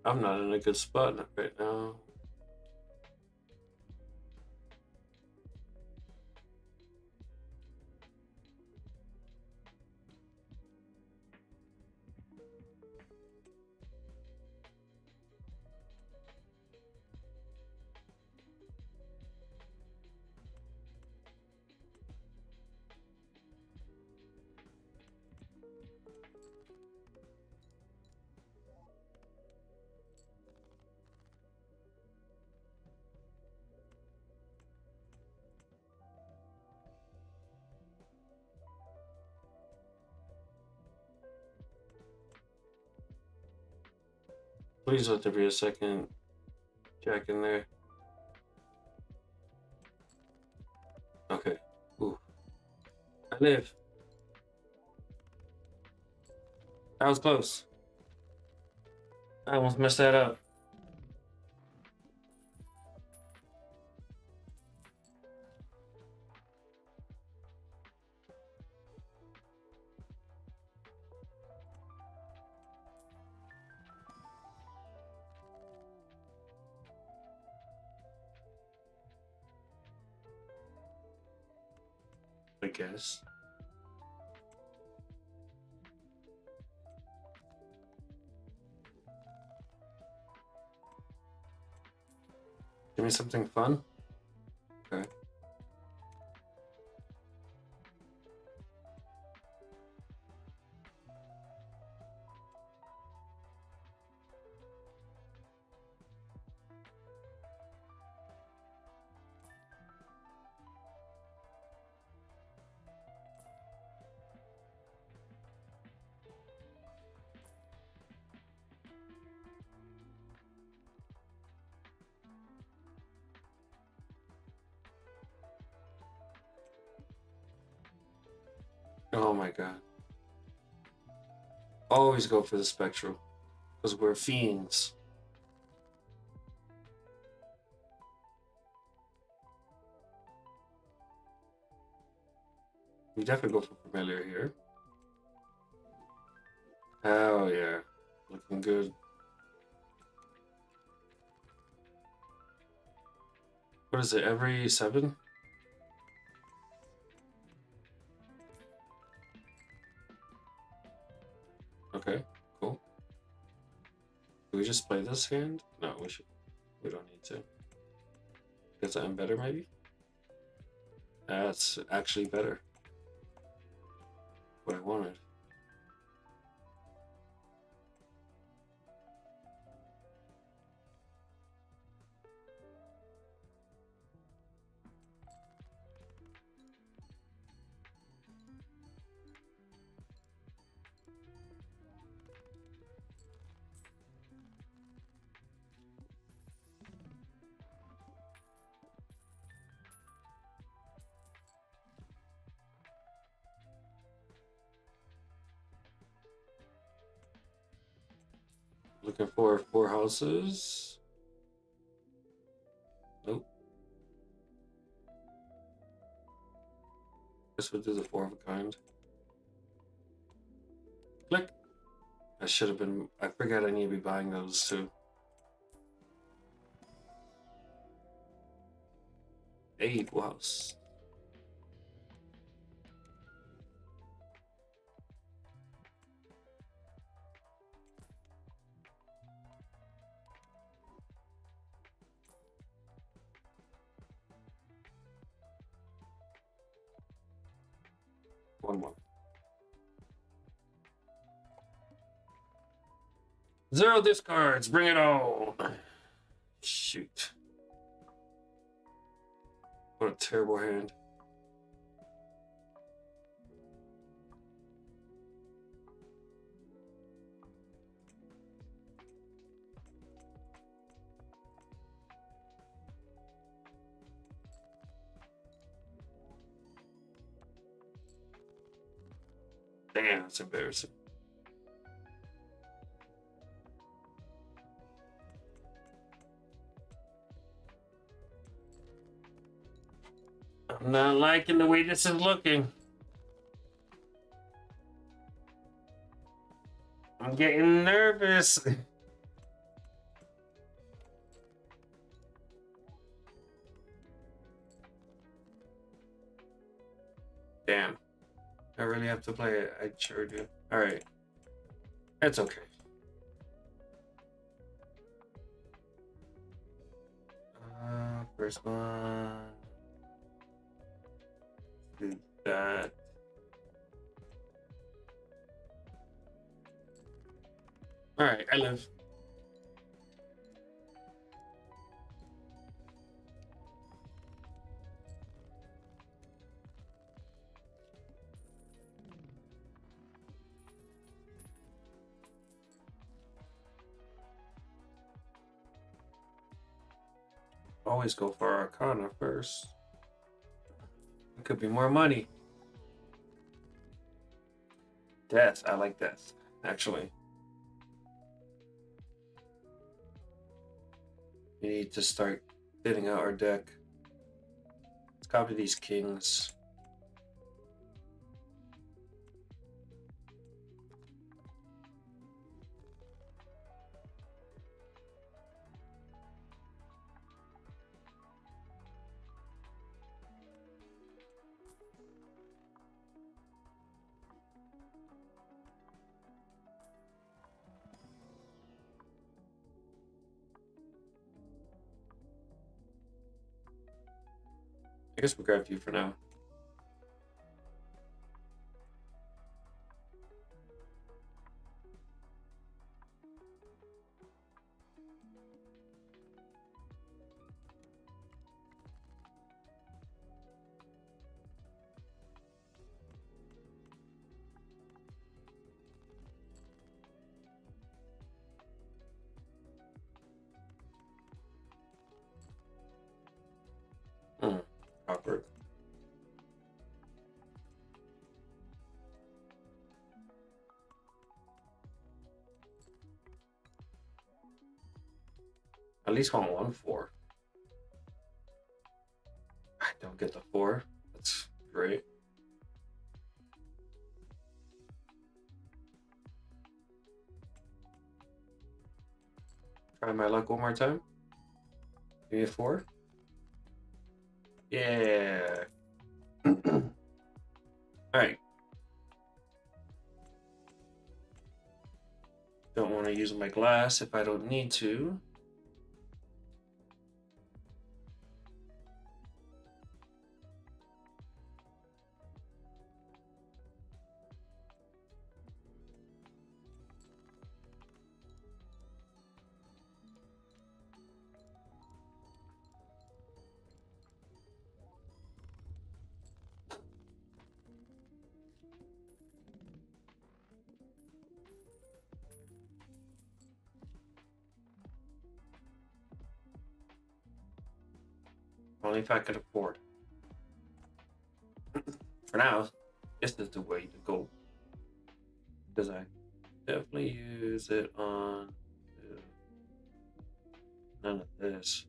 I'm not in a good spot right now. Please let there be a second jack in there. Okay. Ooh. I live. That was close. I almost messed that up. I guess. Give me something fun. Okay. Oh my god. Always go for the spectral. Because we're fiends. We definitely go for familiar here. Hell yeah. Looking good. What is it, every 7? Okay, cool. Do we just play this hand? No, we should. We don't need to. Because I'm better, maybe? That's actually better. What I wanted. Looking for 4 houses. Nope. Guess we'll do the 4 of a kind. Click. I should have been. I forgot I need to be buying those too. Hey, full house. One more. 0 discards. Bring it on. Shoot. What a terrible hand. Damn, that's embarrassing. I'm not liking the way this is looking. I'm getting nervous. Damn. I really have to play it. I sure do. Alright. It's okay. First one. Do that. Alright, I live. Always go for Arcana first. It could be more money. Death. I like death, actually. We need to start thinning out our deck. Let's copy these kings. I guess we'll grab you for now. Awkward. At least want 1/4. I don't get the 4. That's great. Try my luck one more time. Give me a 4. Yeah. Alright. Don't want to use my glass if I don't need to. Only if I could afford. For now, this is the way to go. Because I definitely use it on none of this.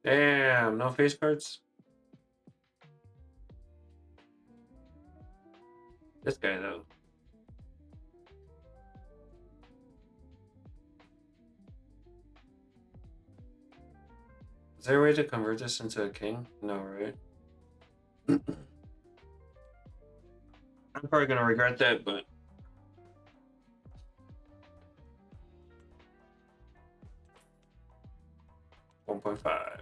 Damn, no face cards? This guy, though. Is there a way to convert this into a king? No, right? I'm probably gonna regret that, but 1.5.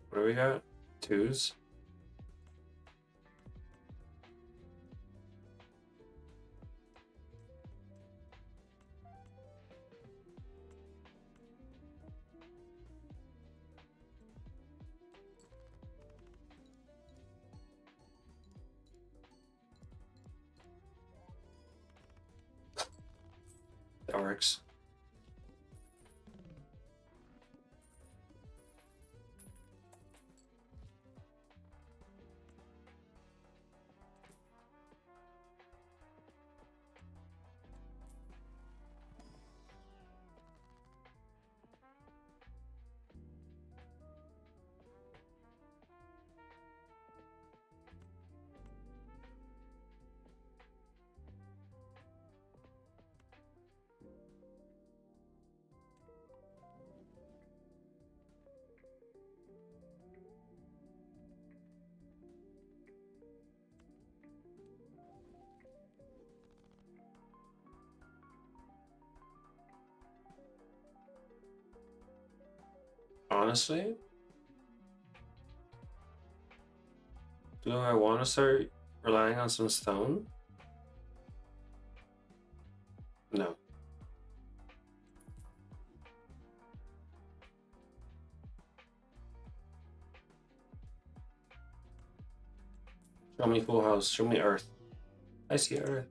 What do we got? 2s. That works. Honestly, do I want to start relying on some stone? No. Show me full house. Show me earth. I see earth.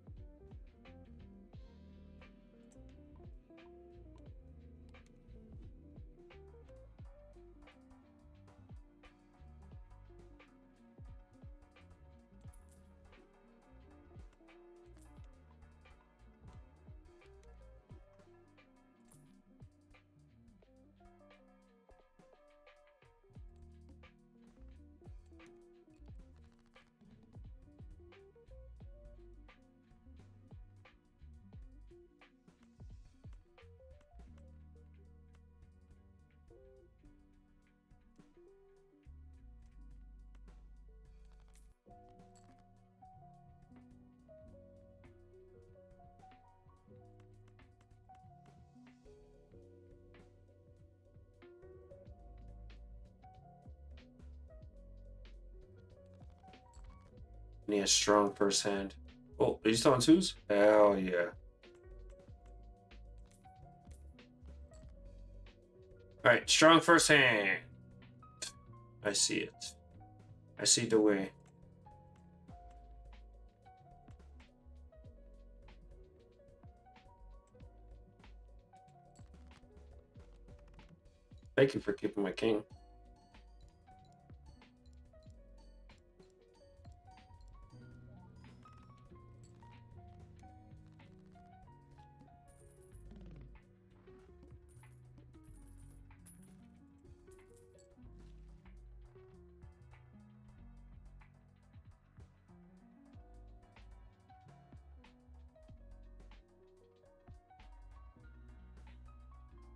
Need a strong first hand. Oh, are you still on twos? Hell yeah. Alright, strong first hand. I see it. I see the way. Thank you for keeping my king.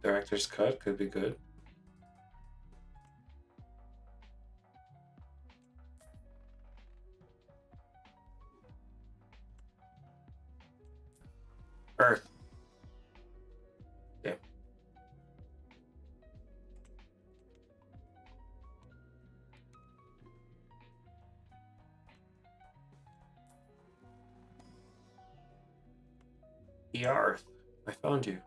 Director's cut could be good. Earth. Yeah. The Earth. I found you.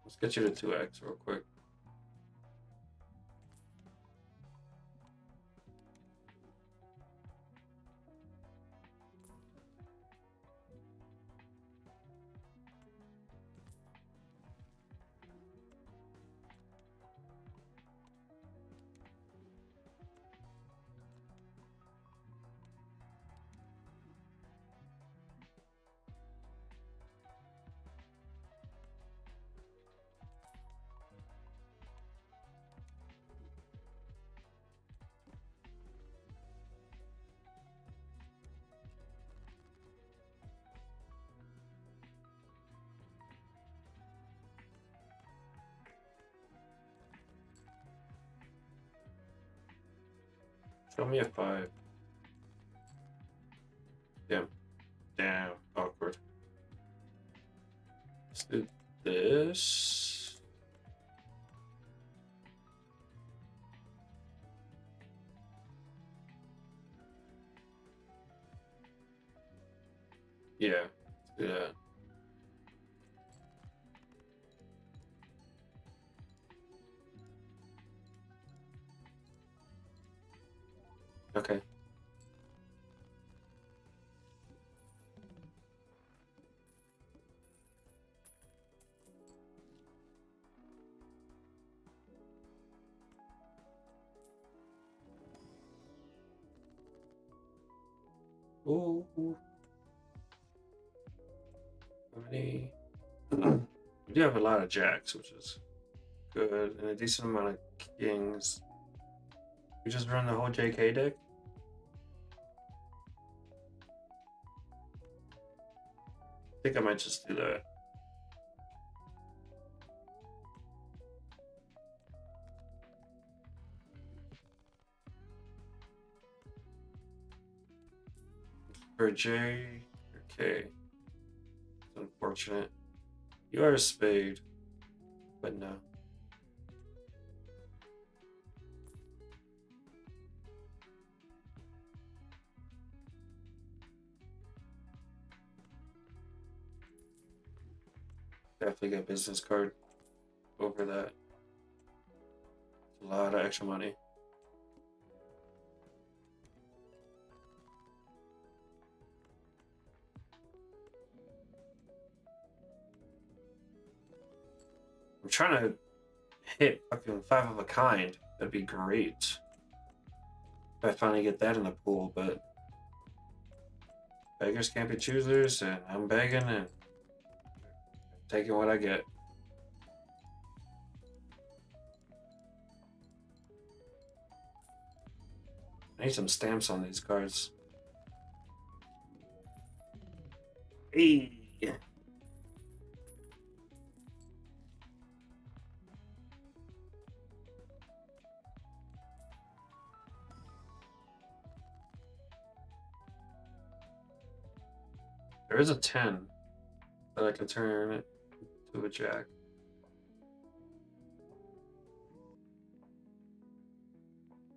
Let's get you to 2x real quick. Show me a 5. Damn. Damn. Awkward. Let's do this. Yeah. Let's do that. Okay. Ooh. How many? We do have a lot of jacks, which is good, and a decent amount of kings. We just run the whole JK deck. I think I might just do that. For a J. Okay. It's unfortunate. You are a spade. But no. Definitely get business card over that. A lot of extra money. I'm trying to hit fucking 5 of a kind. That'd be great. If I finally get that in the pool, but beggars can't be choosers, and I'm begging and taking what I get. I need some stamps on these cards. Hey. There is a 10 that I can turn it to a jack.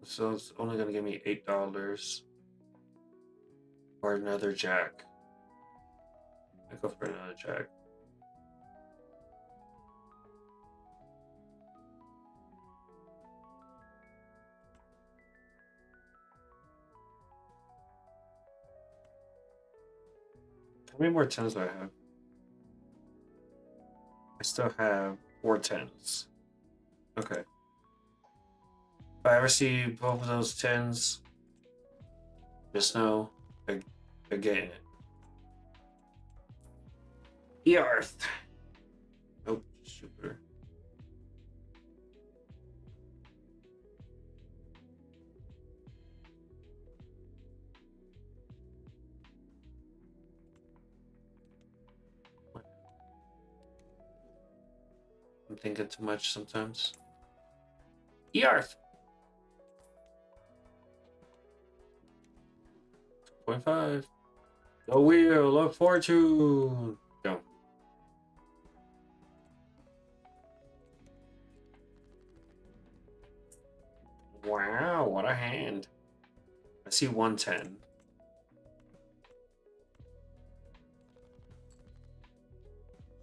So it's only going to give me $8 or another jack. I go for another jack. How many more 10s do I have? I still have 4 10s. Okay. If I ever see both of those 10s, just know they're getting it. Earth. Oh, super. I'm thinking too much sometimes. Earth. 2.5. The wheel of fortune. Go. Wow, what a hand. I see 110.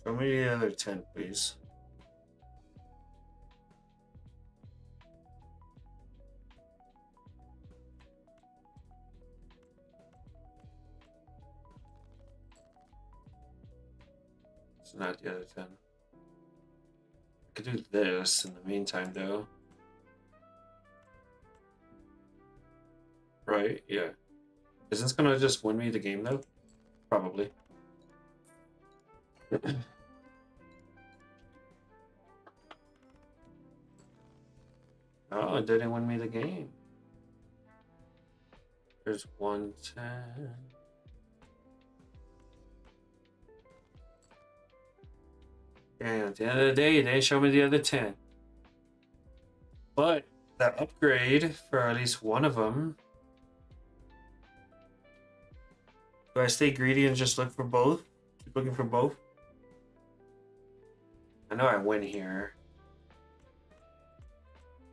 Show me the other 10, please. It's not the other 10. I could do this in the meantime, though. Right? Yeah. Is this gonna just win me the game, though? Probably. Oh, it didn't win me the game. There's 110. And at the end of the day, they show me the other 10. But that upgrade for at least one of them. Do I stay greedy and just look for both? Keep looking for both? I know I win here.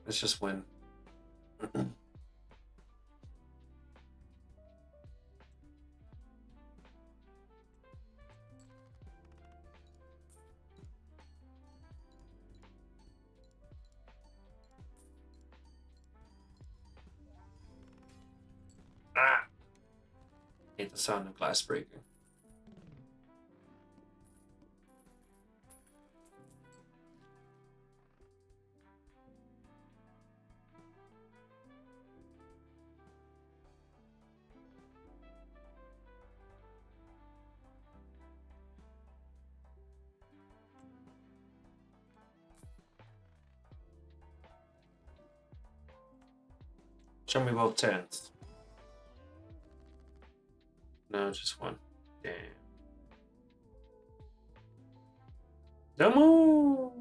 Let's just win. Ah! Hate the sound of glass breaking. Show me both 10s. No, just one. Damn. Demo!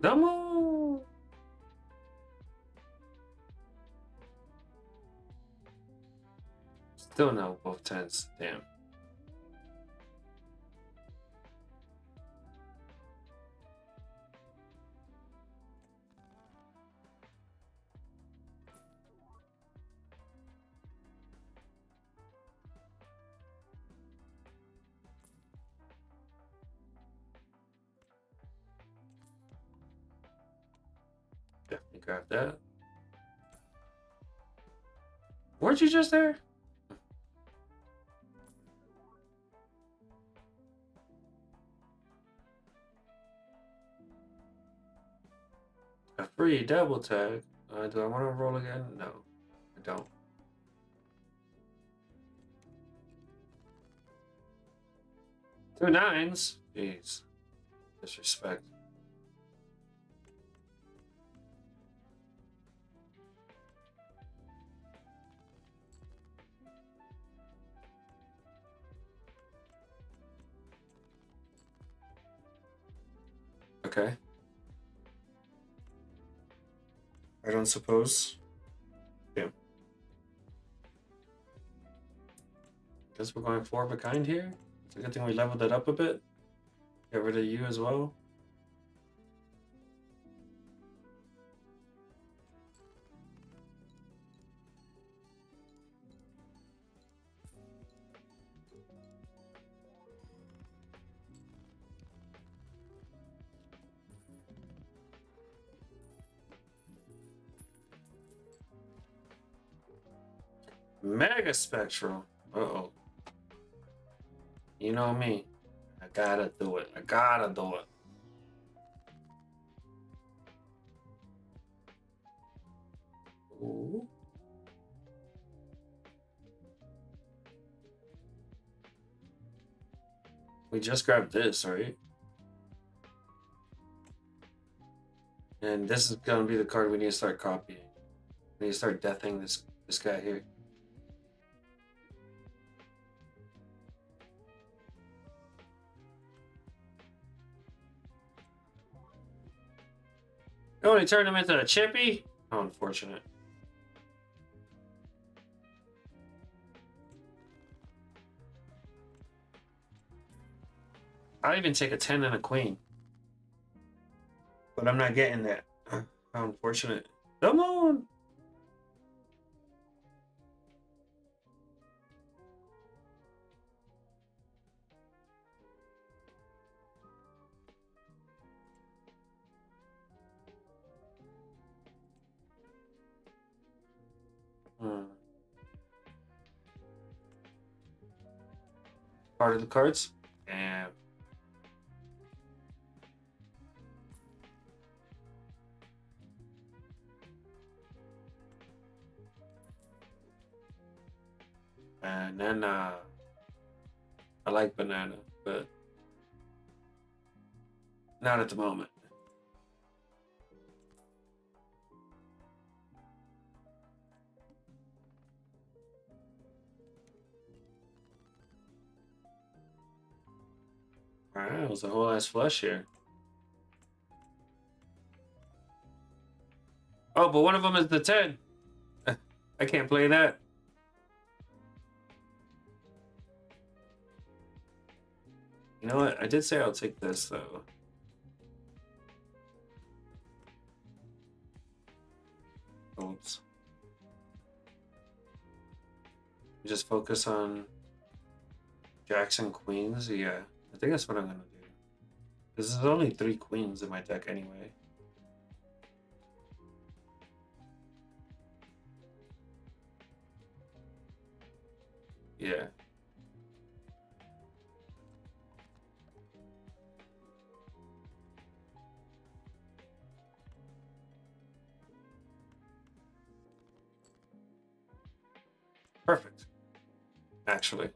No. Still no both tens. Damn. Definitely grab that. Weren't you just there? A free double tag. Do I want to roll again? No, I don't. Two nines? Jeez. Disrespect. Okay. I don't suppose. Yeah. Guess we're going four of a kind here. It's a good thing we leveled it up a bit. Get rid of you as well. Mega Spectral. Uh-oh. You know me. I gotta do it. I gotta do it. Ooh. We just grabbed this, right? And this is gonna be the card we need to start copying. We need to start deathing this guy here. Oh, he turned him into a chippy? How unfortunate. I'll even take a 10 and a queen. But I'm not getting that. How unfortunate. Come on! Part of the cards? And banana. I like banana, but not at the moment. Alright, it was a whole ass flush here. Oh, but one of them is the 10. I can't play that. You know what? I did say I'll take this, though. Oops. Just focus on Jackson Queens. Yeah, I think that's what I'm going to do. This is only 3 queens in my deck anyway. Yeah. Perfect. Actually.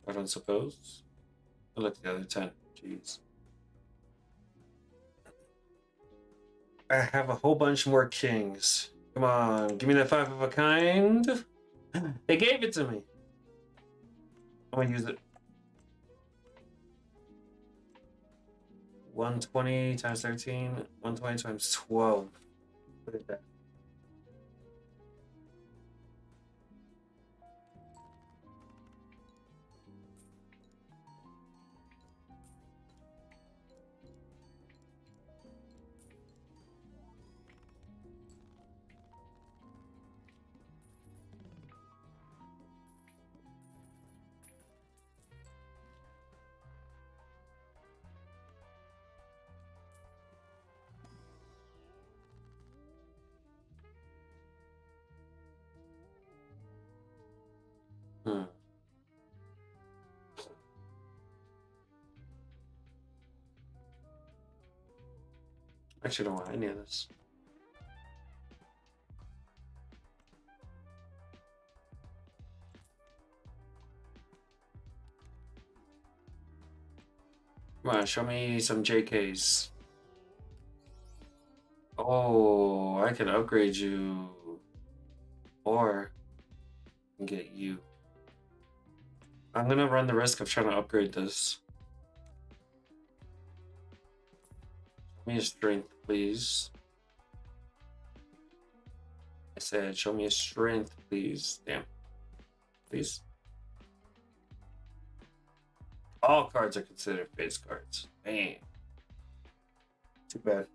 I don't suppose. I look at the other 10. Jeez. I have a whole bunch more kings. Come on, give me that 5 of a kind. They gave it to me. I'm gonna use it. 120 times 13, 120 times 12. Look at that. Hmm. Actually, don't want any of this. Come on, show me some JKs. Oh, I can upgrade you. Or I can get you. I'm gonna run the risk of trying to upgrade this. Show me a strength, please. I said, show me a strength, please. Damn. Please. All cards are considered face cards. Damn. Too bad.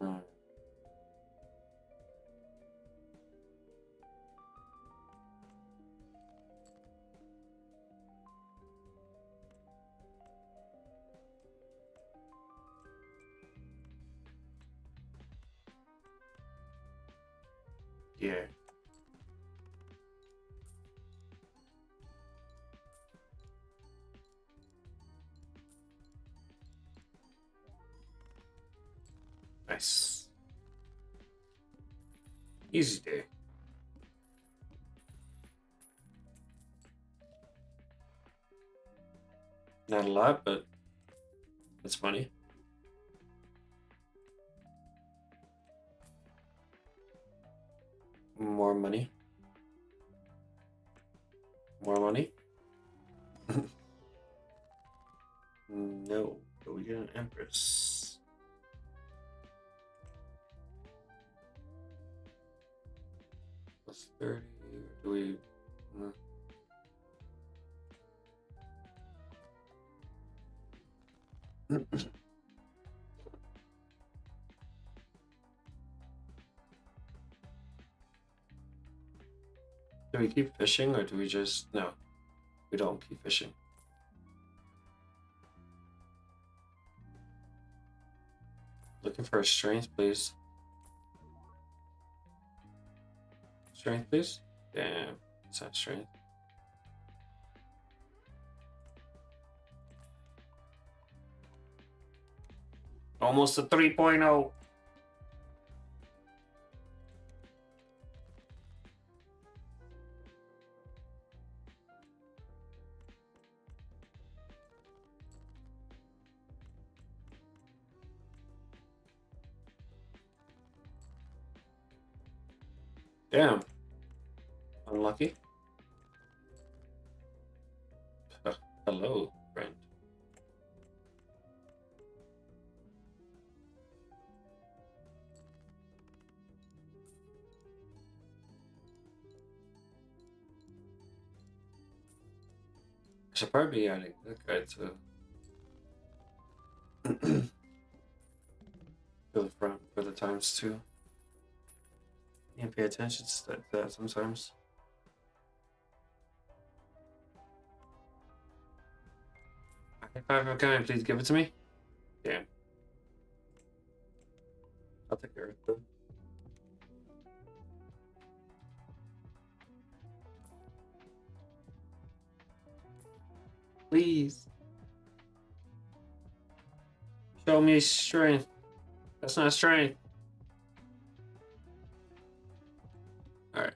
Hmm. Yeah. Nice. Easy day. Not a lot, but it's funny. More money. More money. No, but we get an Empress. Plus 30. Do we? uh, Do we keep fishing or do we just no? We don't keep fishing. Looking for a strength, please. Strength, please. Damn, it's not strength. Almost a 3.0. Damn. Unlucky. Hello, friend. I should probably be adding that guy to the front for the times too. You can pay attention to that sometimes. Okay, 5 of a kind, please give it to me. Damn. I'll take Earth though. Please. Show me strength. That's not strength. Alright.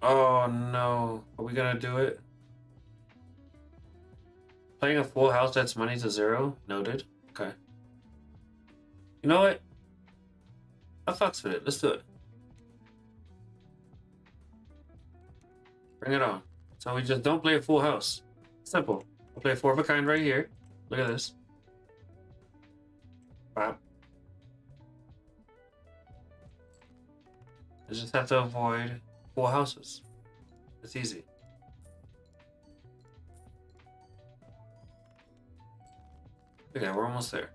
Oh no. Are we gonna do it? Playing a full house that's money to 0. Noted. Okay. You know what? I fucks with it. Let's do it. Bring it on. So we just don't play a full house. Simple. We'll play 4 of a kind right here. Look at this. Wow. I just have to avoid full houses. It's easy. Okay, we're almost there.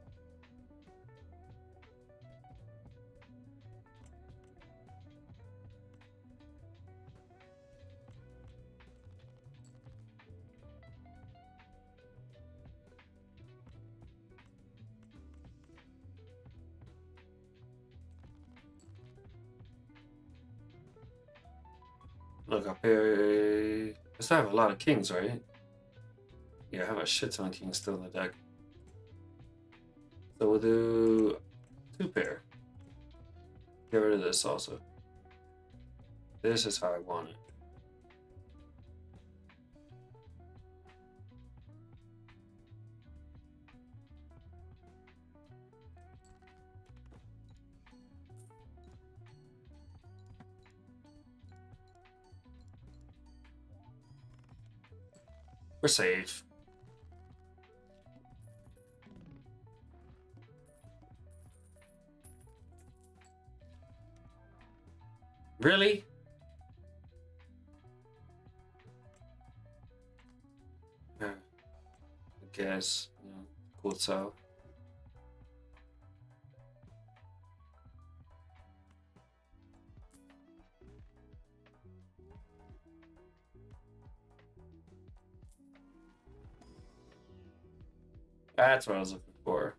Look up here. I still have a lot of kings, right? Yeah, I have a shit ton of kings still in the deck. So we'll do 2 pair. Get rid of this also. This is how I want it. We're safe. Really? Yeah. I guess. Yeah. Cool, so. That's what I was looking for.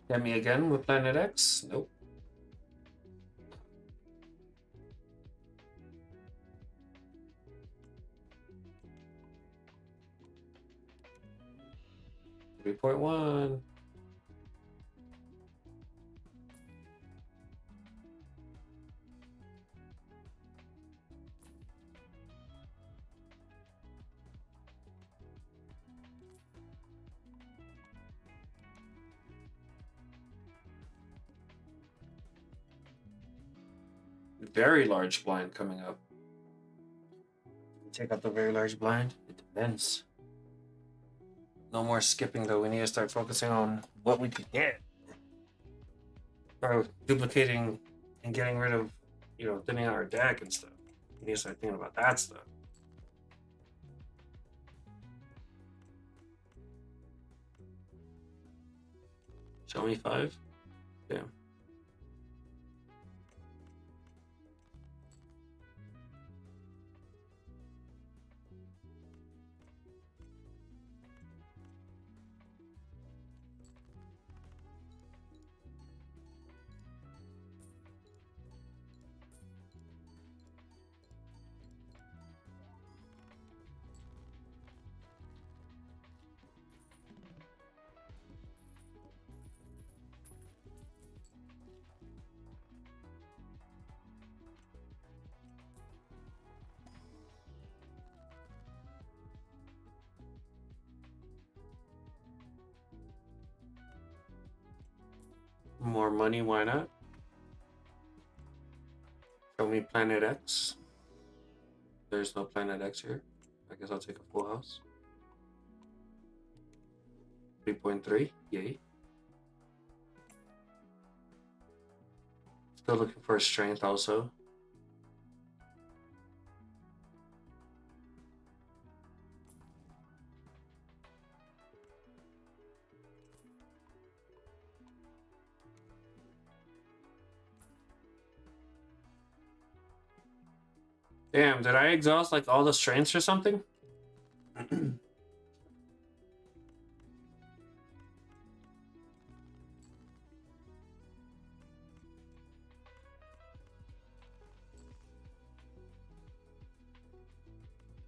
Get me again with Planet X? Nope. .1. Very large blind coming up. Take out the very large blind. It depends. No more skipping though. We need to start focusing on what we could get. Or duplicating and getting rid of, thinning out our deck and stuff. We need to start thinking about that stuff. Show me 5? Yeah. More money, why not? Show me Planet X. There's no Planet X here. I guess I'll take a full house. 3.3, yay. Still looking for a strength also. Damn, did I exhaust like all the strengths or something? I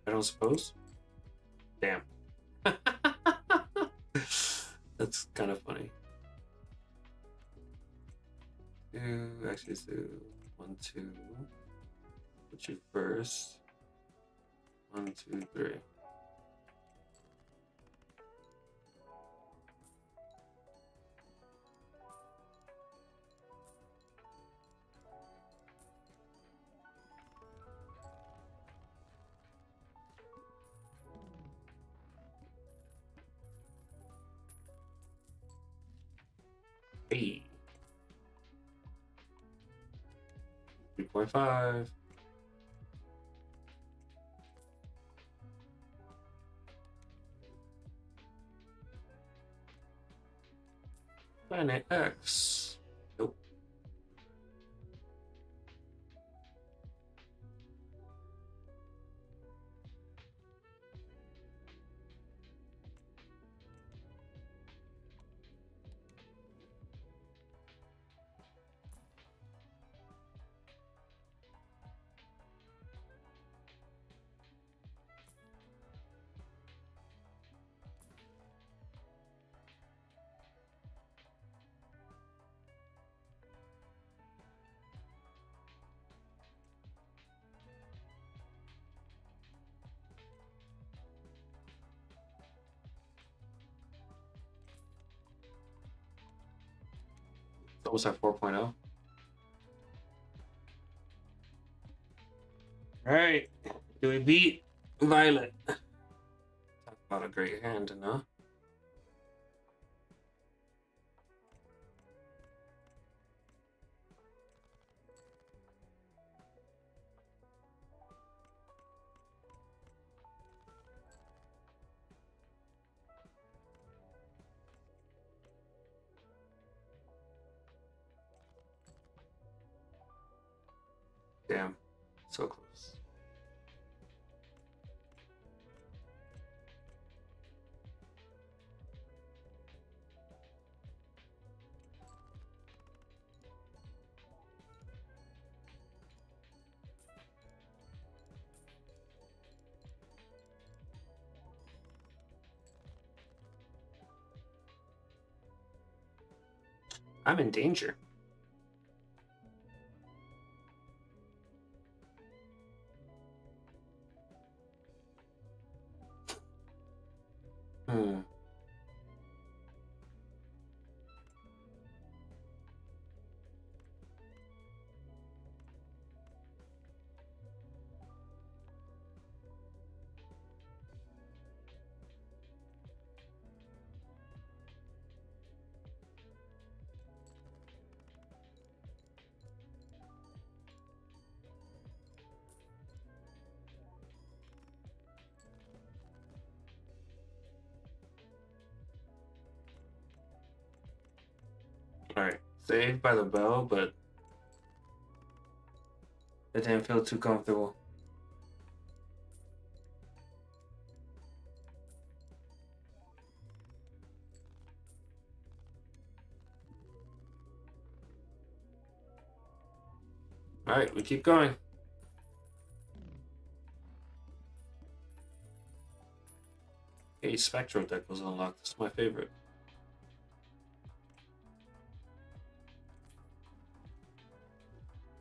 don't suppose. Damn. That's kind of funny. 2. Actually, let's do 1, 2. Put you first. 1, 2, 3. Hey. 3.5. Planet X. Nope. It's almost at 4.0. All right. Do we beat Violet? Talk about a great hand, no? Damn. So close. I'm in danger. Hmm. All right. Saved by the bell, but it didn't feel too comfortable. All right, we keep going. Hey, Spectral deck was unlocked. This is my favorite.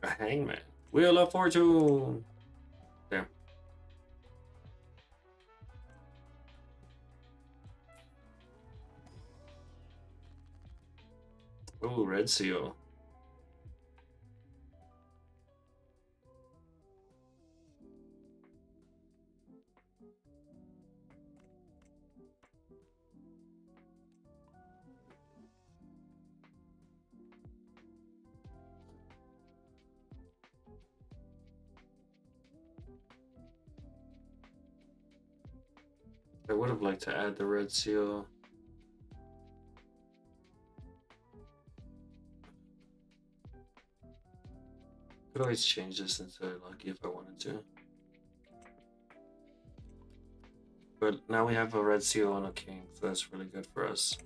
A Hangman. Wheel of Fortune. Damn. Ooh, Red Seal. I would have liked to add the Red Seal. Could always change this into Lucky if I wanted to. But now we have a Red Seal and a King, so that's really good for us.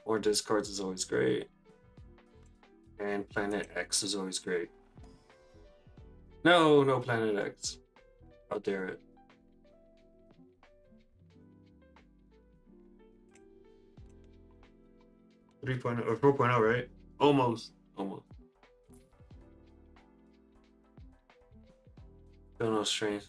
More discards is always great. And Planet X is always great. No, no Planet X. How dare it. 3.0 or 4.0, right? Almost. Almost. Still no strength.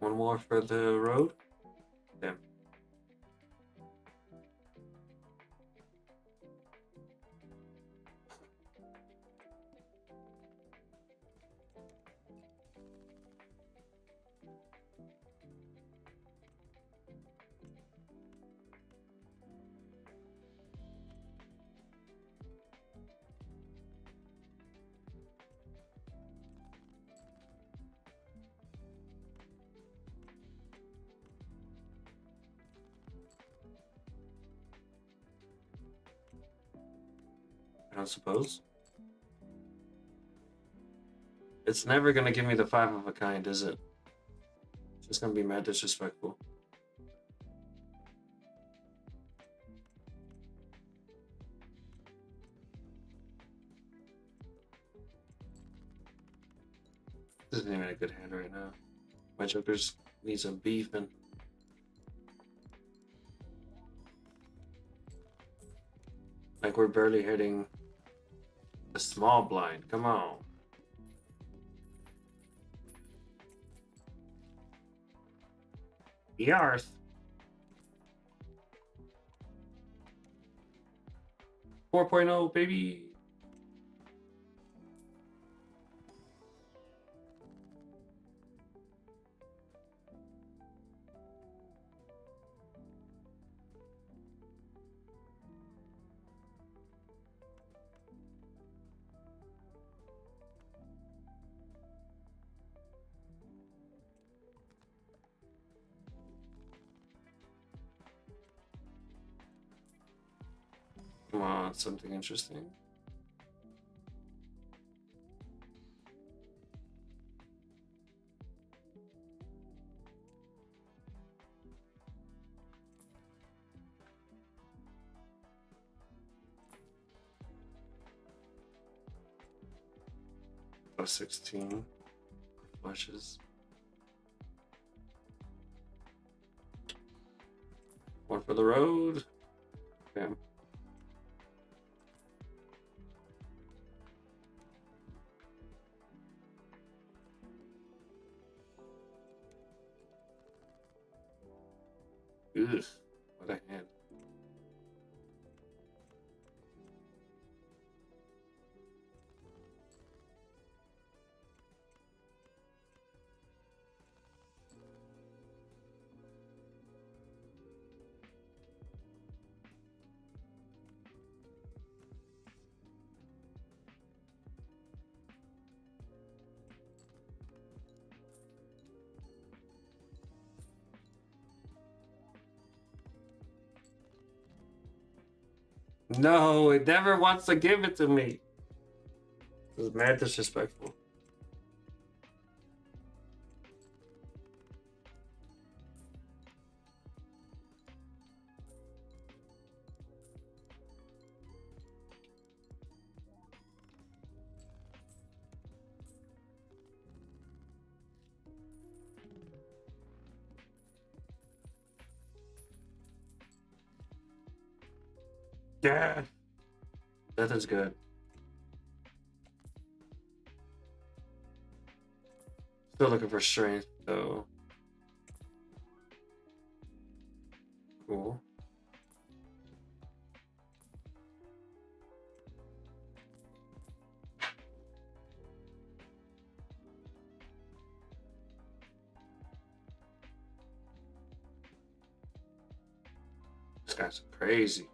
One more for the road. Damn. I suppose. It's never gonna give me the 5 of a kind, is it? It's just gonna be mad disrespectful. This isn't even a good hand right now. My jokers need some beefing. Like we're barely hitting a small blind. Come on. Yarth. 4.0, baby. Come on, something interesting. Plus 16 flushes. One for the road. Bam. Ugh, what a hand. No, it never wants to give it to me. This is mad disrespectful. Yeah, that is good. Still looking for strength, though. Cool. This guy's crazy.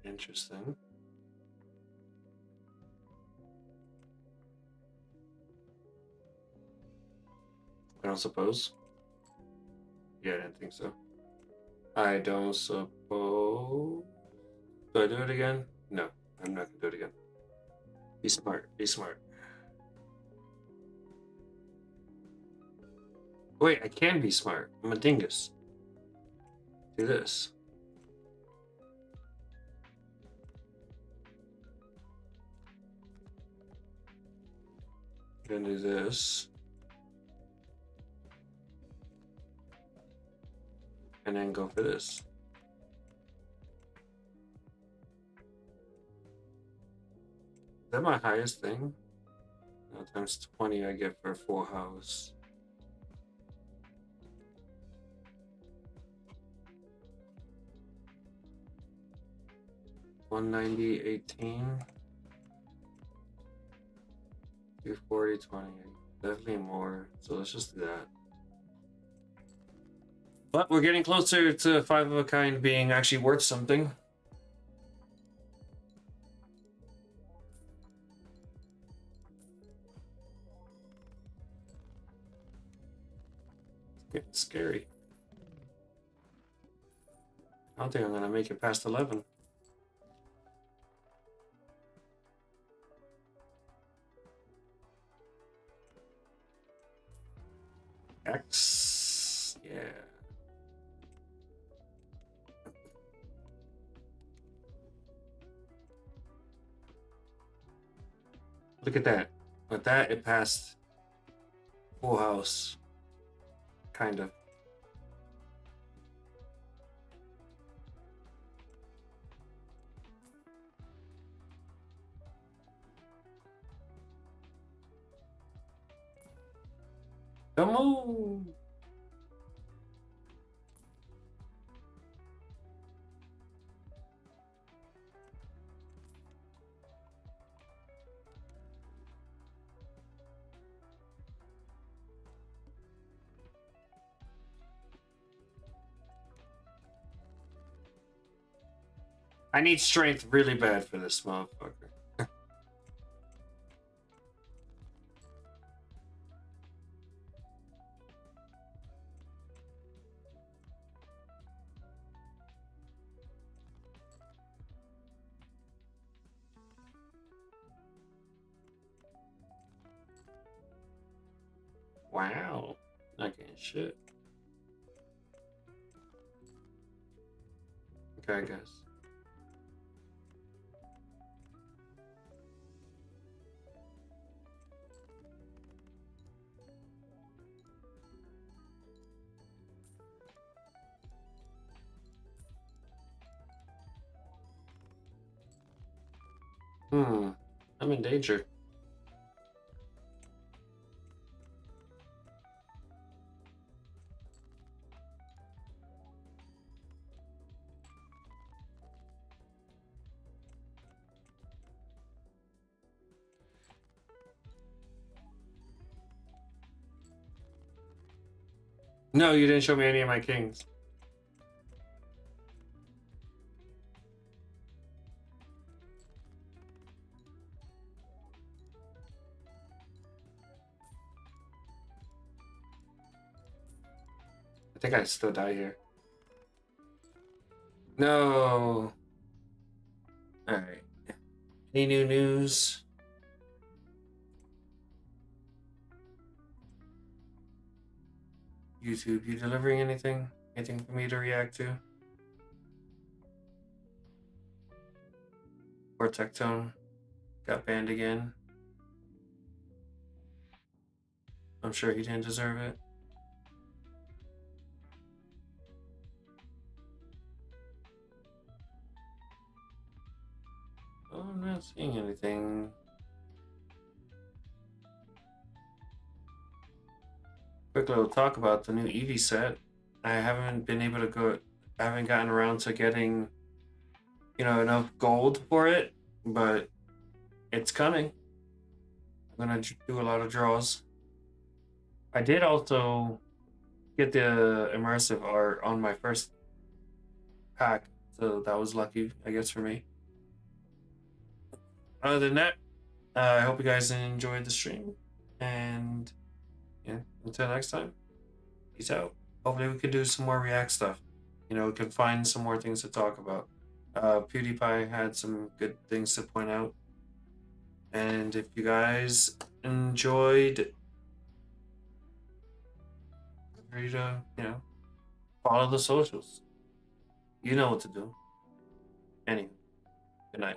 Interesting. I don't suppose. Yeah, I didn't think so. I don't suppose. Do I do it again? No, I'm not gonna do it again. Be smart. Be smart. Wait, I can be smart. I'm a dingus. Do this. Gonna do this. And then go for this. Is that my highest thing? No, times 20 I get for a full house. $190, 18. 240, 20. Definitely more. So let's just do that. But we're getting closer to 5 of a kind being actually worth something. It's getting scary. I don't think I'm gonna make it past 11. X, yeah. Look at that. With that, it passed full house. Kind of. Come on. I need strength really bad for this motherfucker. Wow. Not getting shit. Okay, I guess. I'm in danger. No, you didn't show me any of my kings. I think I still die here. No. Alright. Any new news? YouTube, you delivering anything? Anything for me to react to? Or Tectone got banned again. I'm sure he didn't deserve it. Oh, I'm not seeing anything. Quick little talk about the new Eevee set. I haven't been able to go. I haven't gotten around to getting, enough gold for it, but it's coming. I'm gonna do a lot of draws. I did also get the immersive art on my first pack, so that was lucky, I guess, for me. other than that, I hope you guys enjoyed the stream. And yeah, until next time, peace out. Hopefully, we can do some more React stuff. You know, we can find some more things to talk about. PewDiePie had some good things to point out. And if you guys enjoyed, feel free to, follow the socials. You know what to do. Anyway, good night.